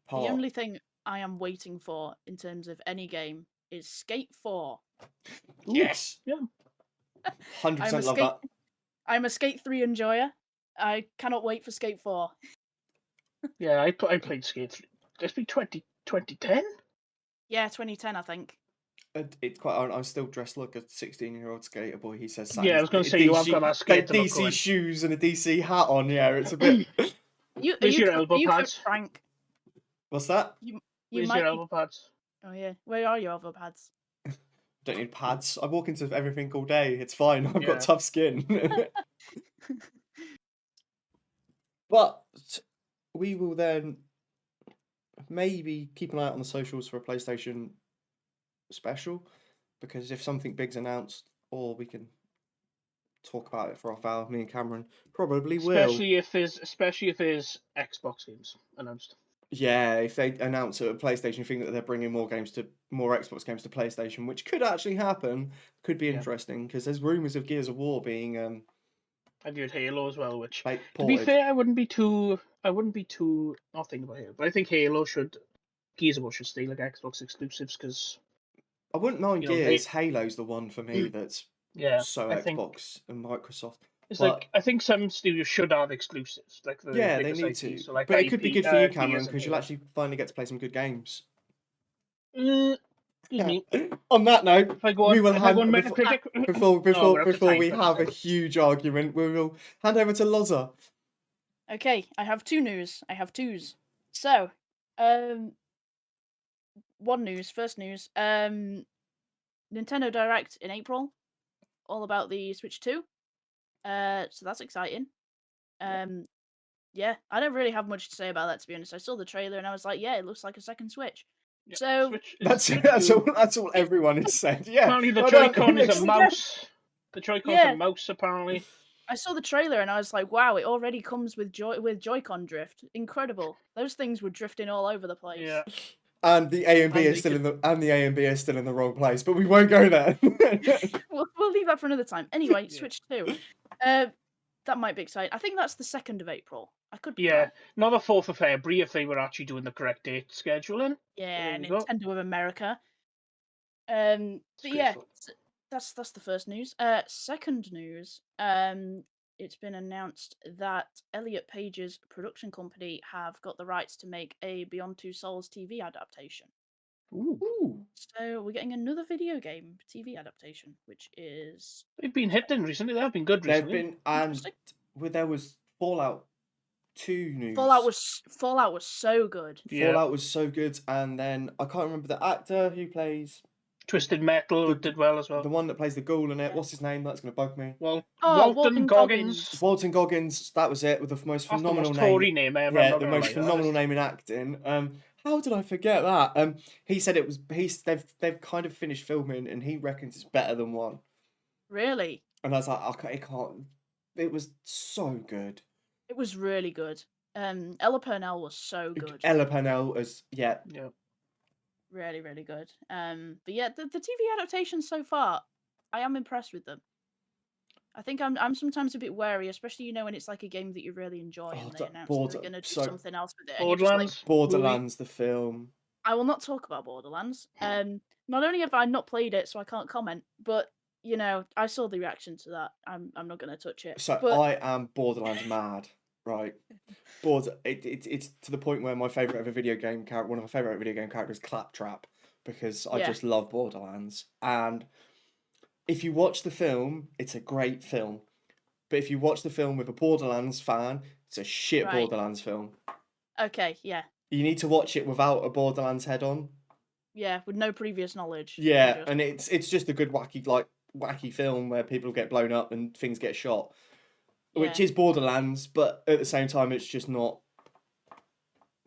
part. The only thing I am waiting for in terms of any game is Skate 4. Yes. Yeah. 100% love that. I'm a Skate 3 enjoyer. I cannot wait for Skate 4. Yeah, I played Skate 3. It's been 2010? Yeah, 2010, I think. It's quite. I'm still dressed like a 16-year-old skater boy. He says, Yeah, I was going to say you have got that skater look DC going. shoes and a DC hat on. Yeah, it's a bit. Where's your elbow pads? Frank? What's that? You Where's might your be... elbow pads? Oh yeah, where are your elbow pads? Don't need pads. I walk into everything all day. It's fine. I've Yeah. got tough skin. But we will then maybe keep an eye out on the socials for a PlayStation special, because if something big's announced, or we can talk about it for half hour, me and Cameron probably will. Especially if there's Xbox games announced. Yeah, if they announce at a PlayStation thing that they're bringing more Xbox games to PlayStation, which could actually happen, could be interesting, because there's rumours of Gears of War being I've heard Halo as well, which ported. to be fair, I wouldn't be too not thinking about Halo, but I think Gears of War should stay like Xbox exclusives, because I wouldn't mind you know, Gears. Halo's the one for me that's so I think Xbox and Microsoft. it's But like I think some studios should have exclusives, like the yeah, they biggest need IPs, to. So like but it could be good for you, Gears Cameron, and because you'll Halo. actually finally get to play some good games. Excuse me. On that note, If I go on, we will if I go on hand Metacritic, before we're up to before time we for have a this. huge argument, we will hand over to Lozza. Okay, I have two news. I have twos. So, first news. Nintendo Direct in April, all about the Switch 2. So that's exciting. Yeah, I don't really have much to say about that, to be honest. I saw the trailer and I was like, yeah, it looks like a second Switch. Yeah, So Switch That's all everyone has said. Yeah. apparently the I don't- Joy-Con is makes- a mouse. The Joy-Con's Yeah. a mouse, apparently. I saw the trailer and I was like, wow, it already comes with Joy-Con drift. Incredible. Those things were drifting all over the place. Yeah. And the A and B And are they still in the wrong place, but we won't go there. We'll leave that for another time. Anyway, Yeah. Switch 2. That might be exciting. I think that's the 2nd of April. I could be Yeah, wrong. not the 4th of February if they were actually doing the correct date scheduling. Yeah, There you go. Nintendo of America. But yeah, Disgraceful. that's the first news. Second news. It's been announced that Elliot Page's production company have got the rights to make a Beyond Two Souls TV adaptation. Ooh. So we're getting another video game TV adaptation, which is They've been hitting recently. They have been good They've recently. been and interesting. there was Fallout 2 news. Fallout was so good. Yeah. Fallout was so good, and then I can't remember the actor who plays Twisted Metal did well as well. the one that plays the ghoul in it. Yeah. What's his name? That's going to bug me. Well, Oh, Walton Goggins. Walton Goggins. That was it, with the most That's the phenomenal most name. Tory name ever. Yeah, the most phenomenal name in acting. How did I forget that? He said it was. They've kind of finished filming, and he reckons it's better than 1. Really? And I was like, okay, it can't. It was so good. It was really good. Ella Purnell was so good. Ella Purnell as Yeah. Really, really good. But yeah, the TV adaptations so far, I am impressed with them. I think I'm sometimes a bit wary, especially when it's like a game that you really enjoy and they announce they're going to do something else with it. And you're just like, Borderlands, the film. I will not talk about Borderlands. Not only have I not played it, so I can't comment, but I saw the reaction to that. I'm not going to touch it. So but... I am Borderlands mad, right? It's to the point where one of my favourite video game characters is Claptrap, because I just love Borderlands. And if you watch the film, it's a great film. But if you watch the film with a Borderlands fan, it's a shit Borderlands film. Okay, yeah. You need to watch it without a Borderlands head on. Yeah, with no previous knowledge. Yeah, and it's just a good wacky film where people get blown up and things get shot. Which is Borderlands, but at the same time, it's just not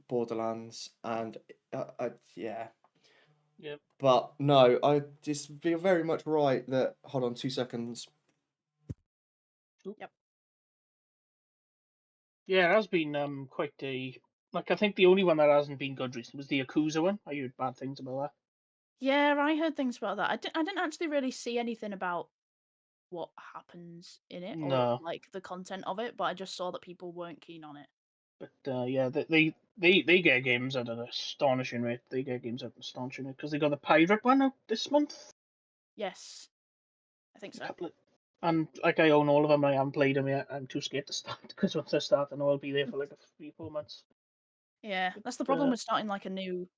Borderlands. And yeah. Yep. But no, I just feel very much right that. Hold on 2 seconds. Yep. Yeah, it has been quite a. I think the only one that hasn't been good recently was the Yakuza one. I heard bad things about that. Yeah, I heard things about that. I didn't actually really see anything about what happens in it or the content of it, but I just saw that people weren't keen on it. But yeah, they get games at an astonishing rate. Because they got the Pirate one out this month. Yes, I think so. And I own all of them. I haven't played them yet. I'm too scared to start, because once I start, I know I'll be there for 3-4 months. Yeah, that's the problem with starting a new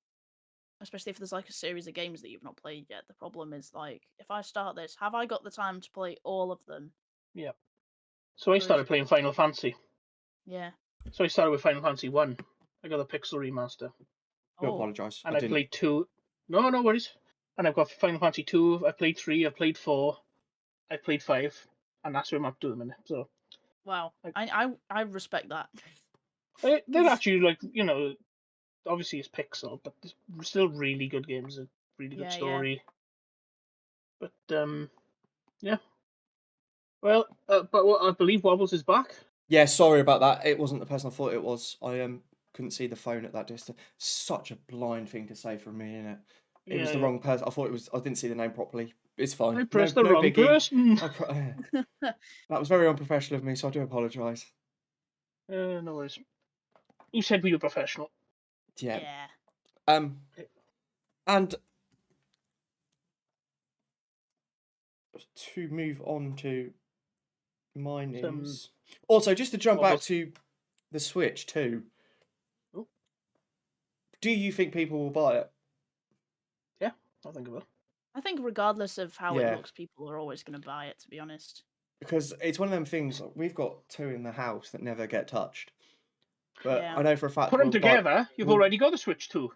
especially if there's like a series of games that you've not played yet. The problem is like, if I start this, have I got the time to play all of them? Yeah. So I started playing Final Fantasy. Yeah. So I started with Final Fantasy 1. I got the Pixel Remaster. I Oh, apologise. And I I didn't. played 2. No worries. And I've got Final Fantasy 2, I played 3, I played 4, I played 5, and that's where I'm up to at the minute. So wow. Like- I respect that. they're actually like, obviously it's Pixel, but they're still really good games, a really good Yeah, yeah. story. But yeah. Well, but I believe Wobbles is back. Yeah, sorry about that. It wasn't the person I thought it was. I couldn't see the phone at that distance. Such a blind thing to say from me, innit? It was the Yeah. wrong person. I thought it was. I didn't see the name properly. It's fine. I pressed the no wrong biggie. person. That was very unprofessional of me, so I do apologise. No worries. You said we were professional. Yeah. Yeah. And to move on to my news. Also, just to jump back Wobbles. to the Switch too. Oh. Do you think people will buy it? Yeah, I'll think about it. I think regardless of how Yeah. it looks, people are always going to buy it, to be honest. Because it's one of them things. We've got 2 in the house that never get touched. But Yeah. I know for a fact Put them we'll together, you've we'll- already got the Switch 2.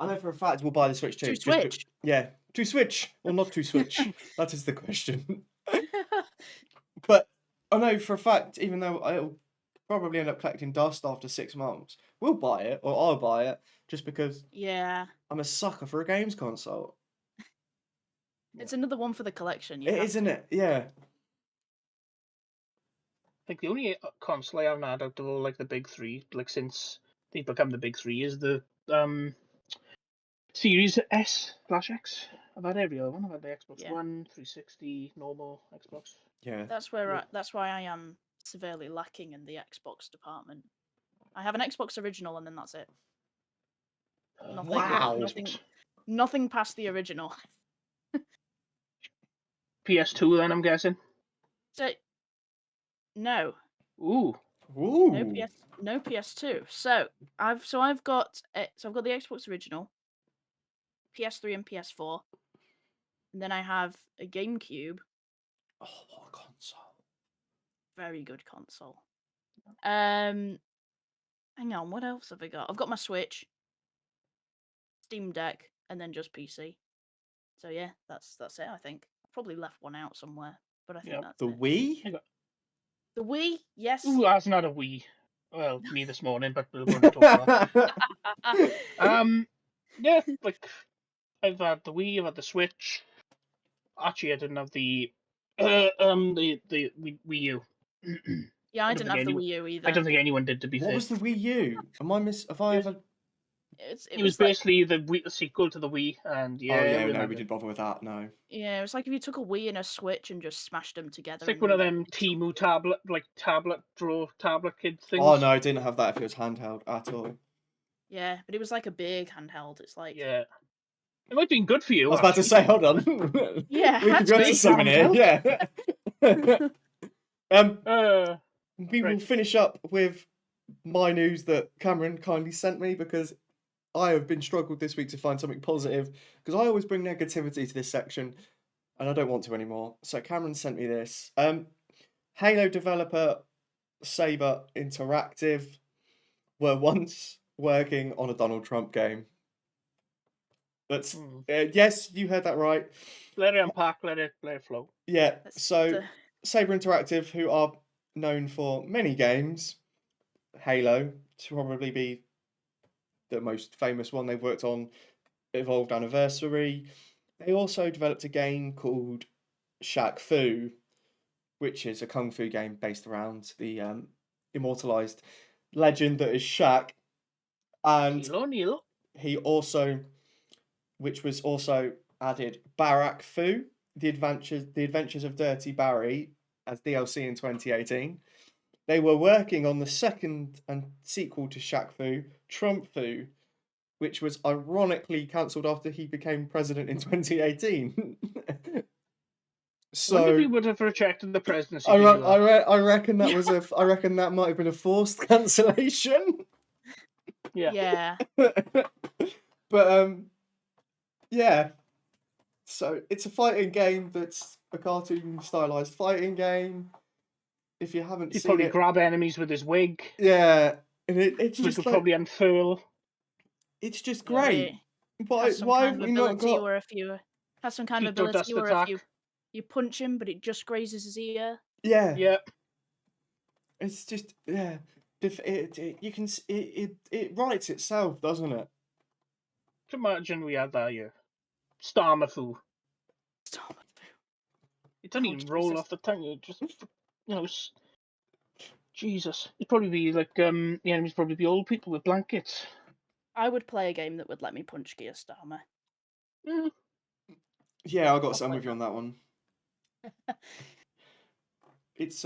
I know for a fact we'll buy the Switch too. To just be- Switch. Yeah, to Switch or not to Switch. That is the question. But I know for a fact, even though I'll probably end up collecting dust after 6 months, we'll buy it, or I'll buy it, just because Yeah. I'm a sucker for a games console. It's another one for the collection. You It have is, isn't it? Yeah. I think the only console I haven't had out of all like the big three, like since they've become the big three, is the Series S/X. I've had every other one. I've had the Xbox Yeah. One, 360, normal Xbox. Yeah. That's why I am severely lacking in the Xbox department. I have an Xbox original and then that's it. Nothing, Wow. nothing past the original. PS2 then, I'm guessing. So no. Ooh. Ooh. No PS2. So I've got the Xbox original, PS3 and PS4, and then I have a GameCube. Oh, what a console. Very good console. Hang on, what else have I got? I've got my Switch, Steam Deck, and then just PC. So yeah, that's it. I think I've probably left one out somewhere, but I think that's The it. Wii? The Wii, yes. Ooh, that's not a Wii. Well, me this morning, but we'll go and talk about that. Yeah, like I've had the Wii, I've had the Switch. Actually, I didn't have the Wii U. Yeah, I don't didn't think have the anyone- Wii U either. I don't think anyone did, to be What fair. was the Wii U? Am I Have I It was- ever? It It was was like, basically the sequel to the Wii, and yeah, Oh yeah, everyone no, had we it. didn't bother with that. No. yeah, it was like if you took a Wii and a Switch and just smashed them together. It's like and one of made them a console. Timu tablet kid things. Oh no, I didn't have that if it was handheld at all. Yeah, but it was like a big handheld. It's like Yeah. It might have been good for you. I was about to actually. say, hold on. Yeah, we could go actually. to something here. Yeah. We will Right. finish up with my news that Cameron kindly sent me because I have been struggled this week to find something positive because I always bring negativity to this section and I don't want to anymore. So Cameron sent me this. Halo developer Saber Interactive were once working on a Donald Trump game. That's yes, you heard that right. Let it unpack, let it flow. Yeah. That's So the- Saber Interactive, who are known for many games, Halo to probably be the most famous one they've worked on, Evolved Anniversary. They also developed a game called Shaq Fu, which is a kung fu game based around the immortalized legend that is Shaq. And Neil. he also, which was also added, Barak Fu, the Adventures of Dirty Barry as DLC in 2018. They were working on the second and sequel to Shaq Fu, Trump Fu, which was ironically cancelled after he became president in 2018. I wonder if he So would have rejected the presidency. I reckon that was I reckon that might have been a forced cancellation. Yeah. yeah. But Yeah. So it's a fighting game that's a cartoon stylized fighting game. If you haven't He'd seen probably it, grab enemies with his wig. yeah, and it's We just could like probably unfurl. it's just Yeah, great. have some Why kind have of we not ability, got? or if you have some kind of Keto ability, dust or if attack. you punch him, but it just grazes his ear. Yeah, Yeah. it's just yeah. You can it writes itself, doesn't it? Imagine we had that here. Star Mathew. Stop. It doesn't Oh, even roll Jesus. off the tongue. It just, Jesus. It'd probably be like the enemies probably be old people with blankets. I would play a game that would let me punch Gearstormer. Mm. Yeah, I got I'll some play with you on that one. It's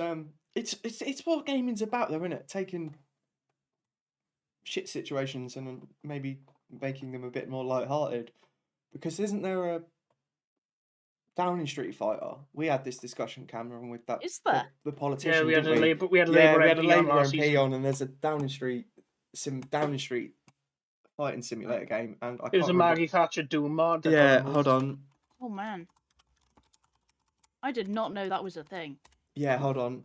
what gaming's about, though, isn't it? Taking shit situations and then maybe making them a bit more light-hearted. Because isn't there a Downing Street fighter? We had this discussion, Cameron, with that Is there? the politician. Yeah, we had didn't a we? Labour. We had a Yeah, Labour we had a MP on Labour last MP season. on, and there's a Downing Street fighting simulator game, and I It was can't a remember. Maggie Thatcher Doom mod. That got Yeah, removed. hold on. Oh man, I did not know that was a thing. Yeah, hold on.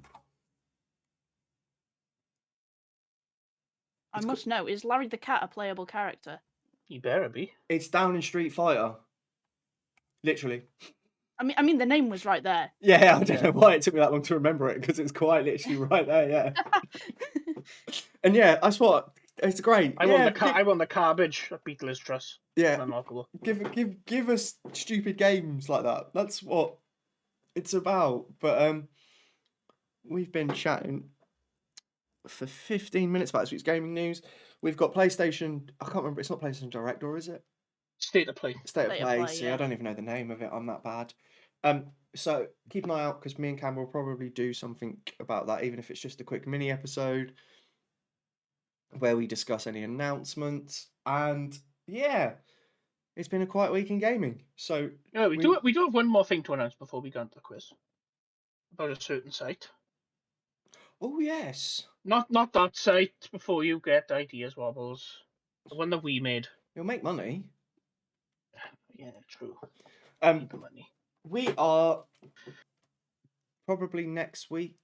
I must know. Is Larry the Cat a playable character? He better be. It's Downing Street Fighter. Literally. I mean, the name was right there. Yeah, I don't know why it took me that long to remember it, because it's quite literally right there, yeah. And yeah, that's what. It's great. I won the cabbage at Beatles Trust. Yeah, Unlockable. give us stupid games like that. That's what it's about. But we've been chatting for 15 minutes about this week's gaming news. We've got PlayStation. I can't remember. It's not PlayStation Direct, or is it? State of Play. State of Play. See, I don't even know the name of it. I'm that bad. So keep an eye out, because me and Cam will probably do something about that, even if it's just a quick mini episode where we discuss any announcements. And yeah, it's been a quiet week in gaming. So Yeah, we do have one more thing to announce before we go into the quiz. About a certain site. Oh yes. Not that site. Before you get ideas, Wobbles. The one that we made. You'll make money. Yeah, true. Um, The money. we are probably next week.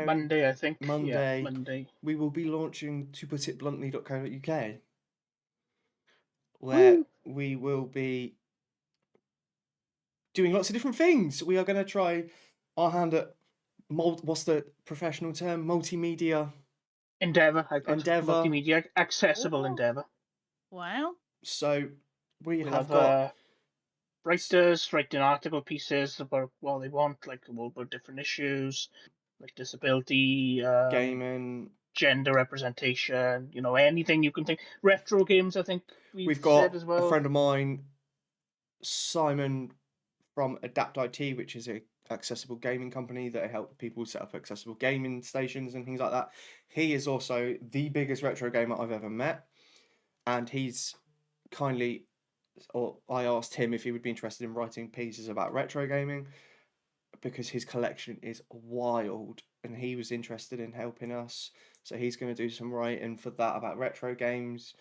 Monday, I think. Monday. Yeah, Monday. We will be launching toputitbluntly.co.uk, where we will be doing lots of different things. We are going to try our hand at what's the professional term? Multimedia Endeavour. Endeavour. Multimedia accessible Ooh. Endeavour. Wow. So we'll have got writers writing article pieces about what they want, like about different issues, like disability, gaming, gender representation, anything you can think. Retro games, I think we've got said as well. a friend of mine, Simon from Adapt IT, which is a accessible gaming company that help people set up accessible gaming stations and things like that. He is also the biggest retro gamer I've ever met, and he's kindly, or I asked him if he would be interested in writing pieces about retro gaming, because his collection is wild, and he was interested in helping us. So he's going to do some writing for that about retro games.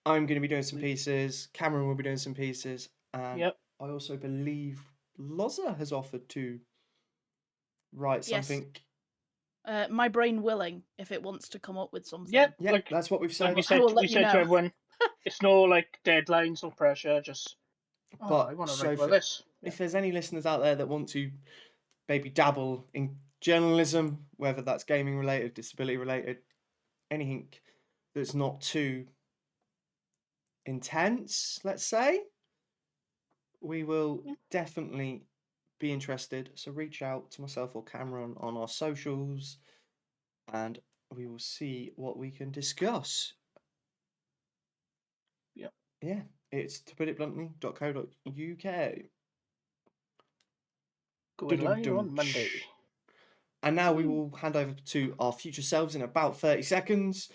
I'm going to be doing some pieces. Cameron will be doing some pieces. And I also believe Lozza has offered to write something. My brain willing, if it wants to come up with something. Yeah, that's what we've said. We said to everyone, it's no like deadlines, no pressure, just but I want to write about this. If there's any listeners out there that want to maybe dabble in journalism, whether that's gaming related, disability related, anything that's not too intense, let's say, we will definitely be interested. So reach out to myself or Cameron on our socials, and we will see what we can discuss. Yeah, it's toputitbluntly.co.uk. Going live on Monday. And now we will hand over to our future selves in about 30 seconds.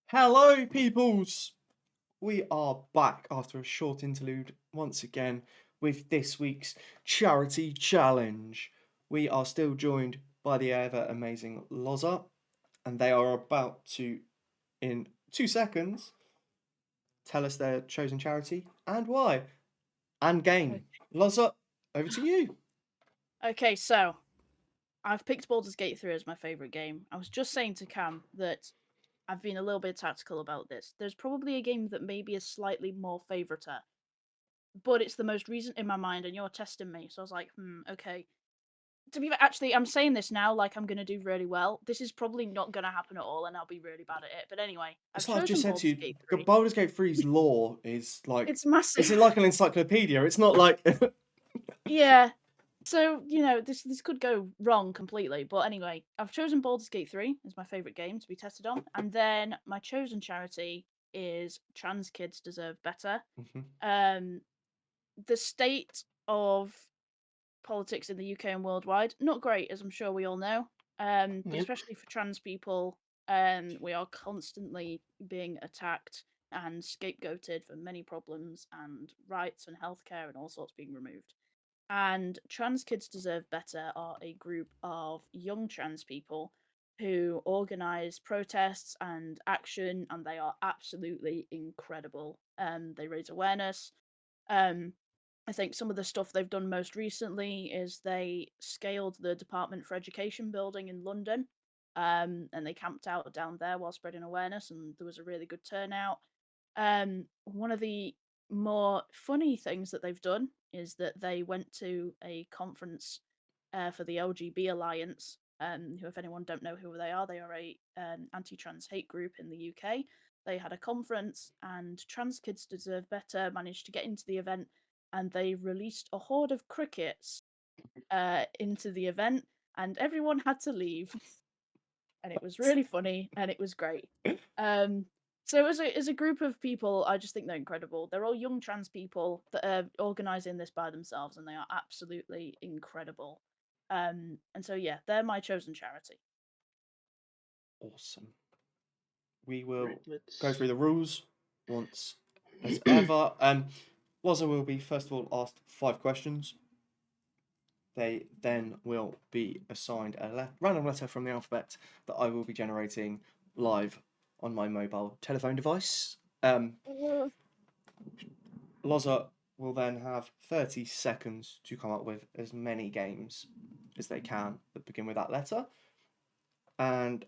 Hello, peoples! We are back after a short interlude once again with this week's charity challenge. We are still joined by the ever amazing Lozza. and they are about to, in 2 seconds, tell us their chosen charity and why, and game. Lozza, over to you. Okay, so I've picked Baldur's Gate 3 as my favourite game. I was just saying to Cam that I've been a little bit tactical about this. There's probably a game that maybe is slightly more favouriter, but it's the most recent in my mind, and you're testing me. So I was like, okay. To be fair, actually, I'm saying this now like I'm going to do really well. This is probably not going to happen at all, and I'll be really bad at it. But anyway, I've It's like I've just chosen said to Baldur's you, Gate 3. Baldur's Gate 3's lore is like, It's massive. it's like an encyclopedia. It's not like... Yeah. So, this could go wrong completely. But anyway, I've chosen Baldur's Gate 3 as my favourite game to be tested on. And then my chosen charity is Trans Kids Deserve Better. The state of politics in the UK and worldwide, not great, as I'm sure we all know. But Yep. especially for trans people, we are constantly being attacked and scapegoated for many problems, and rights and healthcare and all sorts being removed. And Trans Kids Deserve Better are a group of young trans people who organise protests and action, and they are absolutely incredible. They raise awareness. I think some of the stuff they've done most recently is they scaled the Department for Education building in London, and they camped out down there while spreading awareness, and there was a really good turnout. One of the more funny things that they've done is that they went to a conference for the LGB Alliance, who, if anyone don't know who they are a anti-trans hate group in the UK. They had a conference, and Trans Kids Deserve Better managed to get into the event, and they released a horde of crickets into the event, and everyone had to leave. And it was really funny, and it was great. So as a group of people, I just think they're incredible. They're all young trans people that are organising this by themselves, and they are absolutely incredible. And so yeah, they're my chosen charity. Awesome. We will Right, go through the rules once as ever. Lozza will be first of all asked 5 questions. They then will be assigned a random letter from the alphabet that I will be generating live on my mobile telephone device. Lozza will then have 30 seconds to come up with as many games as they can that begin with that letter. And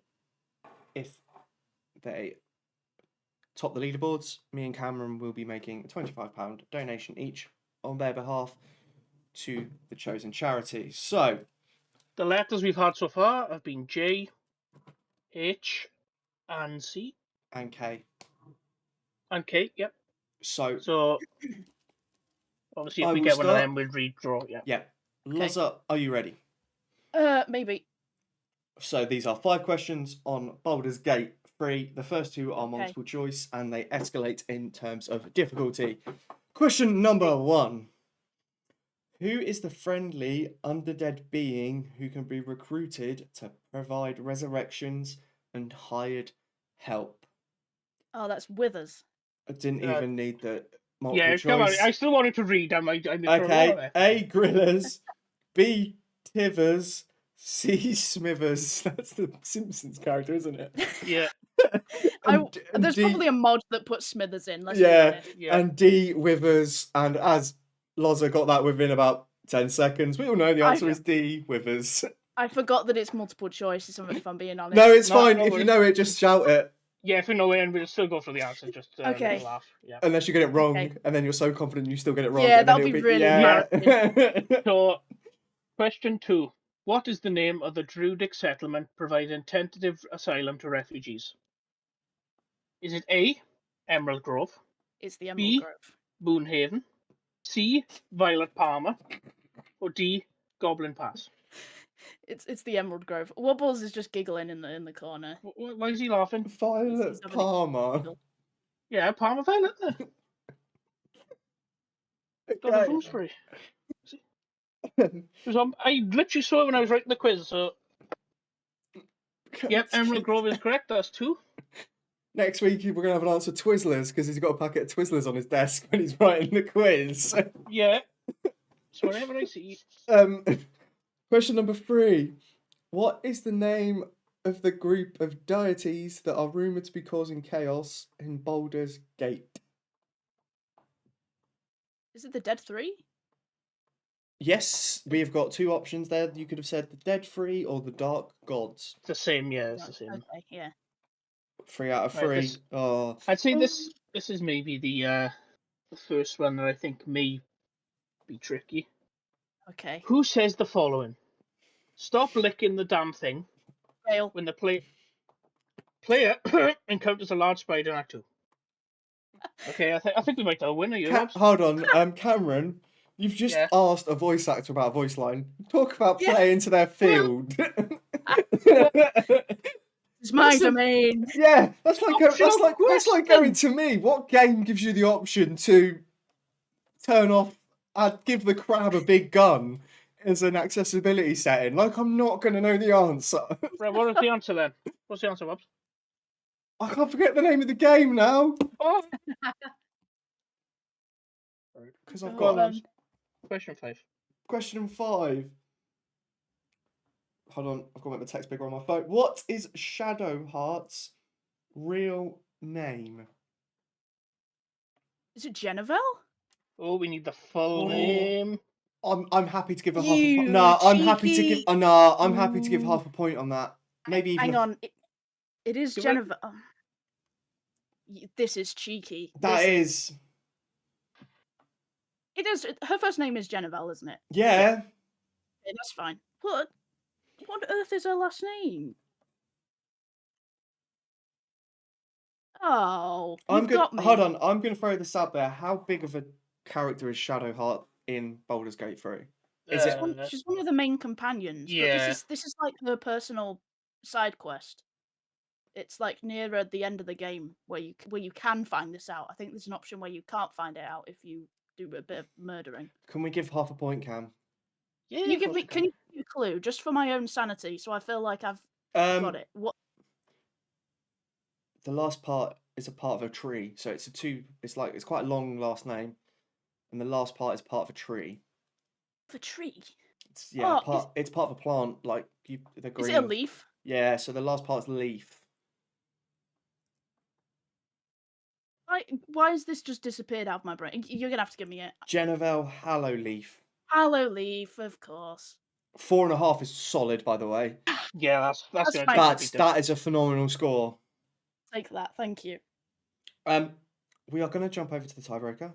if they top the leaderboards, me and Cameron will be making a £25 donation each on their behalf to the chosen charity. So, The letters we've had so far have been J, H, and C, and K. and K. Yep. So obviously, if I we will get one of start. them, we'll redraw. Yeah. Yeah. Lozza, are you ready? Maybe. So these are 5 questions on Baldur's Gate 3. The first 2 are multiple choice, and they escalate in terms of difficulty. Question number 1. Who is the friendly undead being who can be recruited to provide resurrections and hired help? Oh, that's Withers. I didn't even need the multiple Yeah, come on. choice. I still wanted to read. Okay, A. Grillers, B. Tivers, C. Smithers. That's the Simpsons character, isn't it? Yeah. There's D, probably a mod that puts Smithers in. Let's be honest. Yeah. And D. Withers. And as Lozza got that within about 10 seconds, we all know the answer is D. Withers. I forgot that it's multiple choice, if I'm being honest. No, it's No, fine. no If you worries. know it, just shout it. Yeah, if we know it, and we'll still go for the answer. Just Okay. a laugh. Yeah. Unless you get it wrong, Okay. and then you're so confident you still get it wrong. Yeah, and then that'll it'll be really yeah. So, question 2. What is the name of the Druidic settlement providing tentative asylum to refugees? Is it A, Emerald Grove, It's the Emerald B, Grove. Boonhaven, C, Violet Palmer, or D, Goblin Pass? It's the Emerald Grove. Wobbles is just giggling in the corner. Why is he laughing? Violet He's having a Palmer. giggle. Yeah, Palmer Violet. Got a voice for it. I literally saw it when I was writing the quiz. So, yep, Emerald Grove is correct. That's 2. Next week we're gonna have an answer Twizzlers because he's got a packet of Twizzlers on his desk when he's writing the quiz. Yeah. So whenever I see. Question number 3. What is the name of the group of deities that are rumoured to be causing chaos in Baldur's Gate? Is it the Dead 3? Yes, we have got two options there. You could have said the Dead Three or the Dark Gods. It's the same, yeah, it's No, the same. Okay, yeah. 3 out of Right, 3. this- Oh, I'd say this is maybe the first one that I think may be tricky. Okay. Who says the following? Stop licking the damn thing Fail. when the player encounters a large spider in Act 2. Okay, I think we might have a winner here, Robs. hold on, Cameron. You've just Yeah. asked a voice actor about a voice line. Talk about Yeah. playing to their field. It's my That's a- domain. Yeah, that's like Optional that's like going question. to me. What game gives you the option to turn off and give the crab a big gun as an accessibility setting? Like, I'm not going to know the answer. Right, what is the answer then? What's the answer, Robs? I can't forget the name of the game now Oh, because I've Go on, got then. Question 5. question 5. Hold on, I've got to make the text bigger on my phone. What is Shadowheart's real name? Is it Genevieve? Oh, we need the full Oh. name. I'm happy to give a half a You point. No, I'm happy to give. cheeky- I'm happy to give half a point on that. Maybe even. Hang on. It is Do it. Genevieve. This is cheeky. That This- is. It is. Her first name is Genevieve, isn't it? Yeah. Yeah, that's fine. What on earth is her last name? Oh, I'm you've good. got me. Hold on, I'm gonna throw this out there. How big of a character is Shadowheart in Baldur's Gate 3? Is it- She's one of the main companions. Yeah. But this is like her personal side quest. It's like nearer the end of the game where you can find this out. I think there's an option where you can't find it out if you do a bit of murdering. Can we give half a point, Cam? Yeah, Can you of give course me? we Can you give me a clue just for my own sanity, so I feel like I've got it? What? The last part is a part of a tree, so it's it's quite a long last name, and the last part is part of a tree. The tree? It's yeah, Oh, it's part of a plant, like the green. Is it a leaf? Yeah, so the last part's leaf. Why has this just disappeared out of my brain? You're gonna have to give me it. Genevieve Hallowleaf. Aloe leaf, of course. 4.5 is solid, by the way. Yeah, that's That's gonna fine. That is a phenomenal score. Take that, thank you. We are going to jump over to the tiebreaker.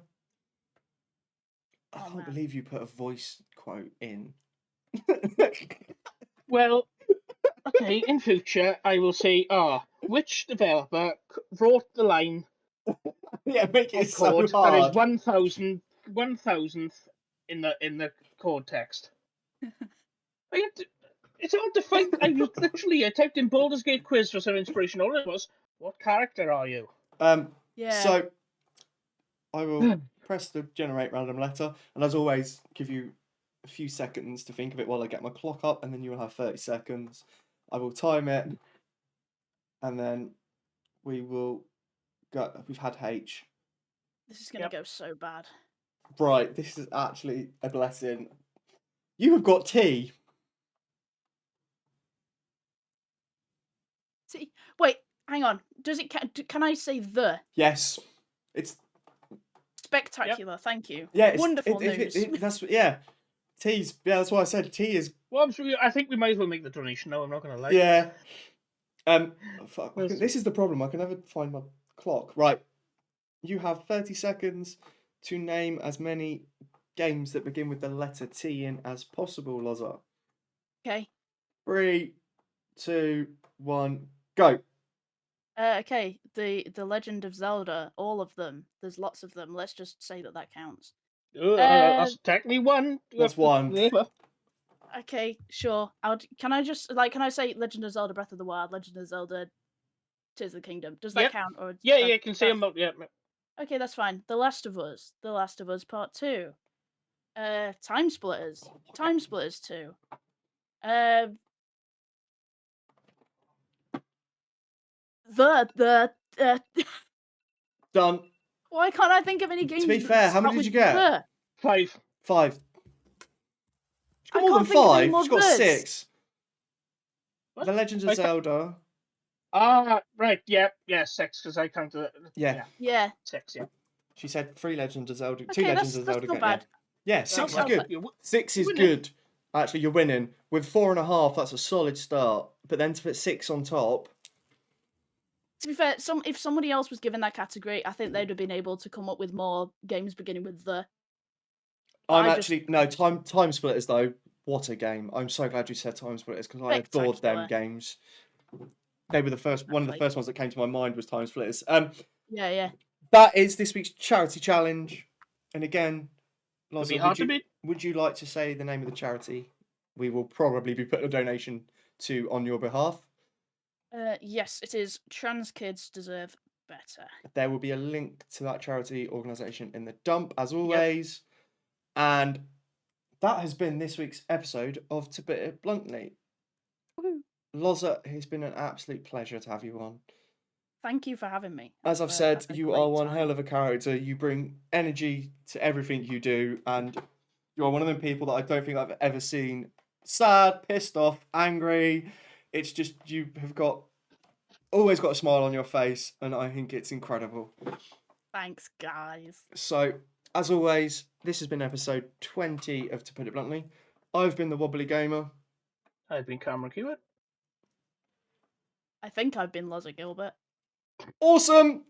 I Oh, can't man. believe you put a voice quote in. Well, okay, in future I will say, which developer wrote the line Yeah, make of it so code that hard. is 1,000th in the code text? It's hard to find. I typed in Baldur's Gate quiz for some inspiration. All it was, what character are you? Yeah. So I will press the generate random letter, and as always, give you a few seconds to think of it while I get my clock up, and then you will have 30 seconds. I will time it, and then we will go. We've had H. This is gonna go so bad. Right, this is actually a blessing. You have got T. See, wait, hang on. Does it? Can I say the? Yes, it's Spectacular, thank you. yeah. Wonderful news. That's yeah. T's yeah. That's why I said T is Well, I think we might as well make the donation now. I'm not going to lie. yeah. Fuck, Yes. this is the problem. I can never find my clock. Right, you have 30 seconds to name as many games that begin with the letter T in as possible, Lozza. Okay. 3, 2, 1, go. Okay. The Legend of Zelda, all of them. There's lots of them. Let's just say that counts. That's technically one. That's one. Okay, sure. Can I say Legend of Zelda Breath of the Wild, Legend of Zelda Tears of the Kingdom? Does that Yep. count? Or Yeah, you can say them. Yeah. Okay, that's fine. The Last of Us Part 2. Time Splitters. Time Splitters 2. Done. Why can't I think of any games? To be that fair, how start many did with you get? the? 5. 5. She's I got more than can't think of any 5. more She's got words. 6. What? The Legend of I thought- Zelda. Right. Yeah. 6 because I counted. Yeah. Yeah. 6. Yeah. She said 3 Legends of Zelda. 2 Okay, Legends that's of Zelda. not Yeah. bad. Yeah, 6 is well. good. You- 6 is you're winning. good. Actually, you're winning. With 4.5, that's a solid start. But then to put 6 on top. To be fair, if somebody else was given that category, I think they'd have been able to come up with more games beginning with the. I'm I just- actually no time splitters though. What a game! I'm so glad you said time splitters because I adored them Spectacular. games. They were the first. One of the Exactly. first ones that came to my mind was time splitters. Yeah. That is this week's charity challenge. And again, It'll Lozza, be hard to beat. would you like to say the name of the charity? We will probably be putting a donation to on your behalf. Yes, it is. Trans kids deserve better. There will be a link to that charity organisation in the dump, as always. And that has been this week's episode of To Put It Bluntly. Woohoo. Lozza, it's been an absolute pleasure to have you on. Thank you for having me. As I've I've said, had a you great are one time. hell of a character. You bring energy to everything you do, and you're one of them people that I don't think I've ever seen sad, pissed off, angry. It's just you have always got a smile on your face, and I think it's incredible. Thanks, guys. So, as always, this has been episode 20 of To Put It Bluntly. I've been the Wobbly Gamer. I've been Cameron Keywood. I think I've been Lozza Gilbert. Awesome!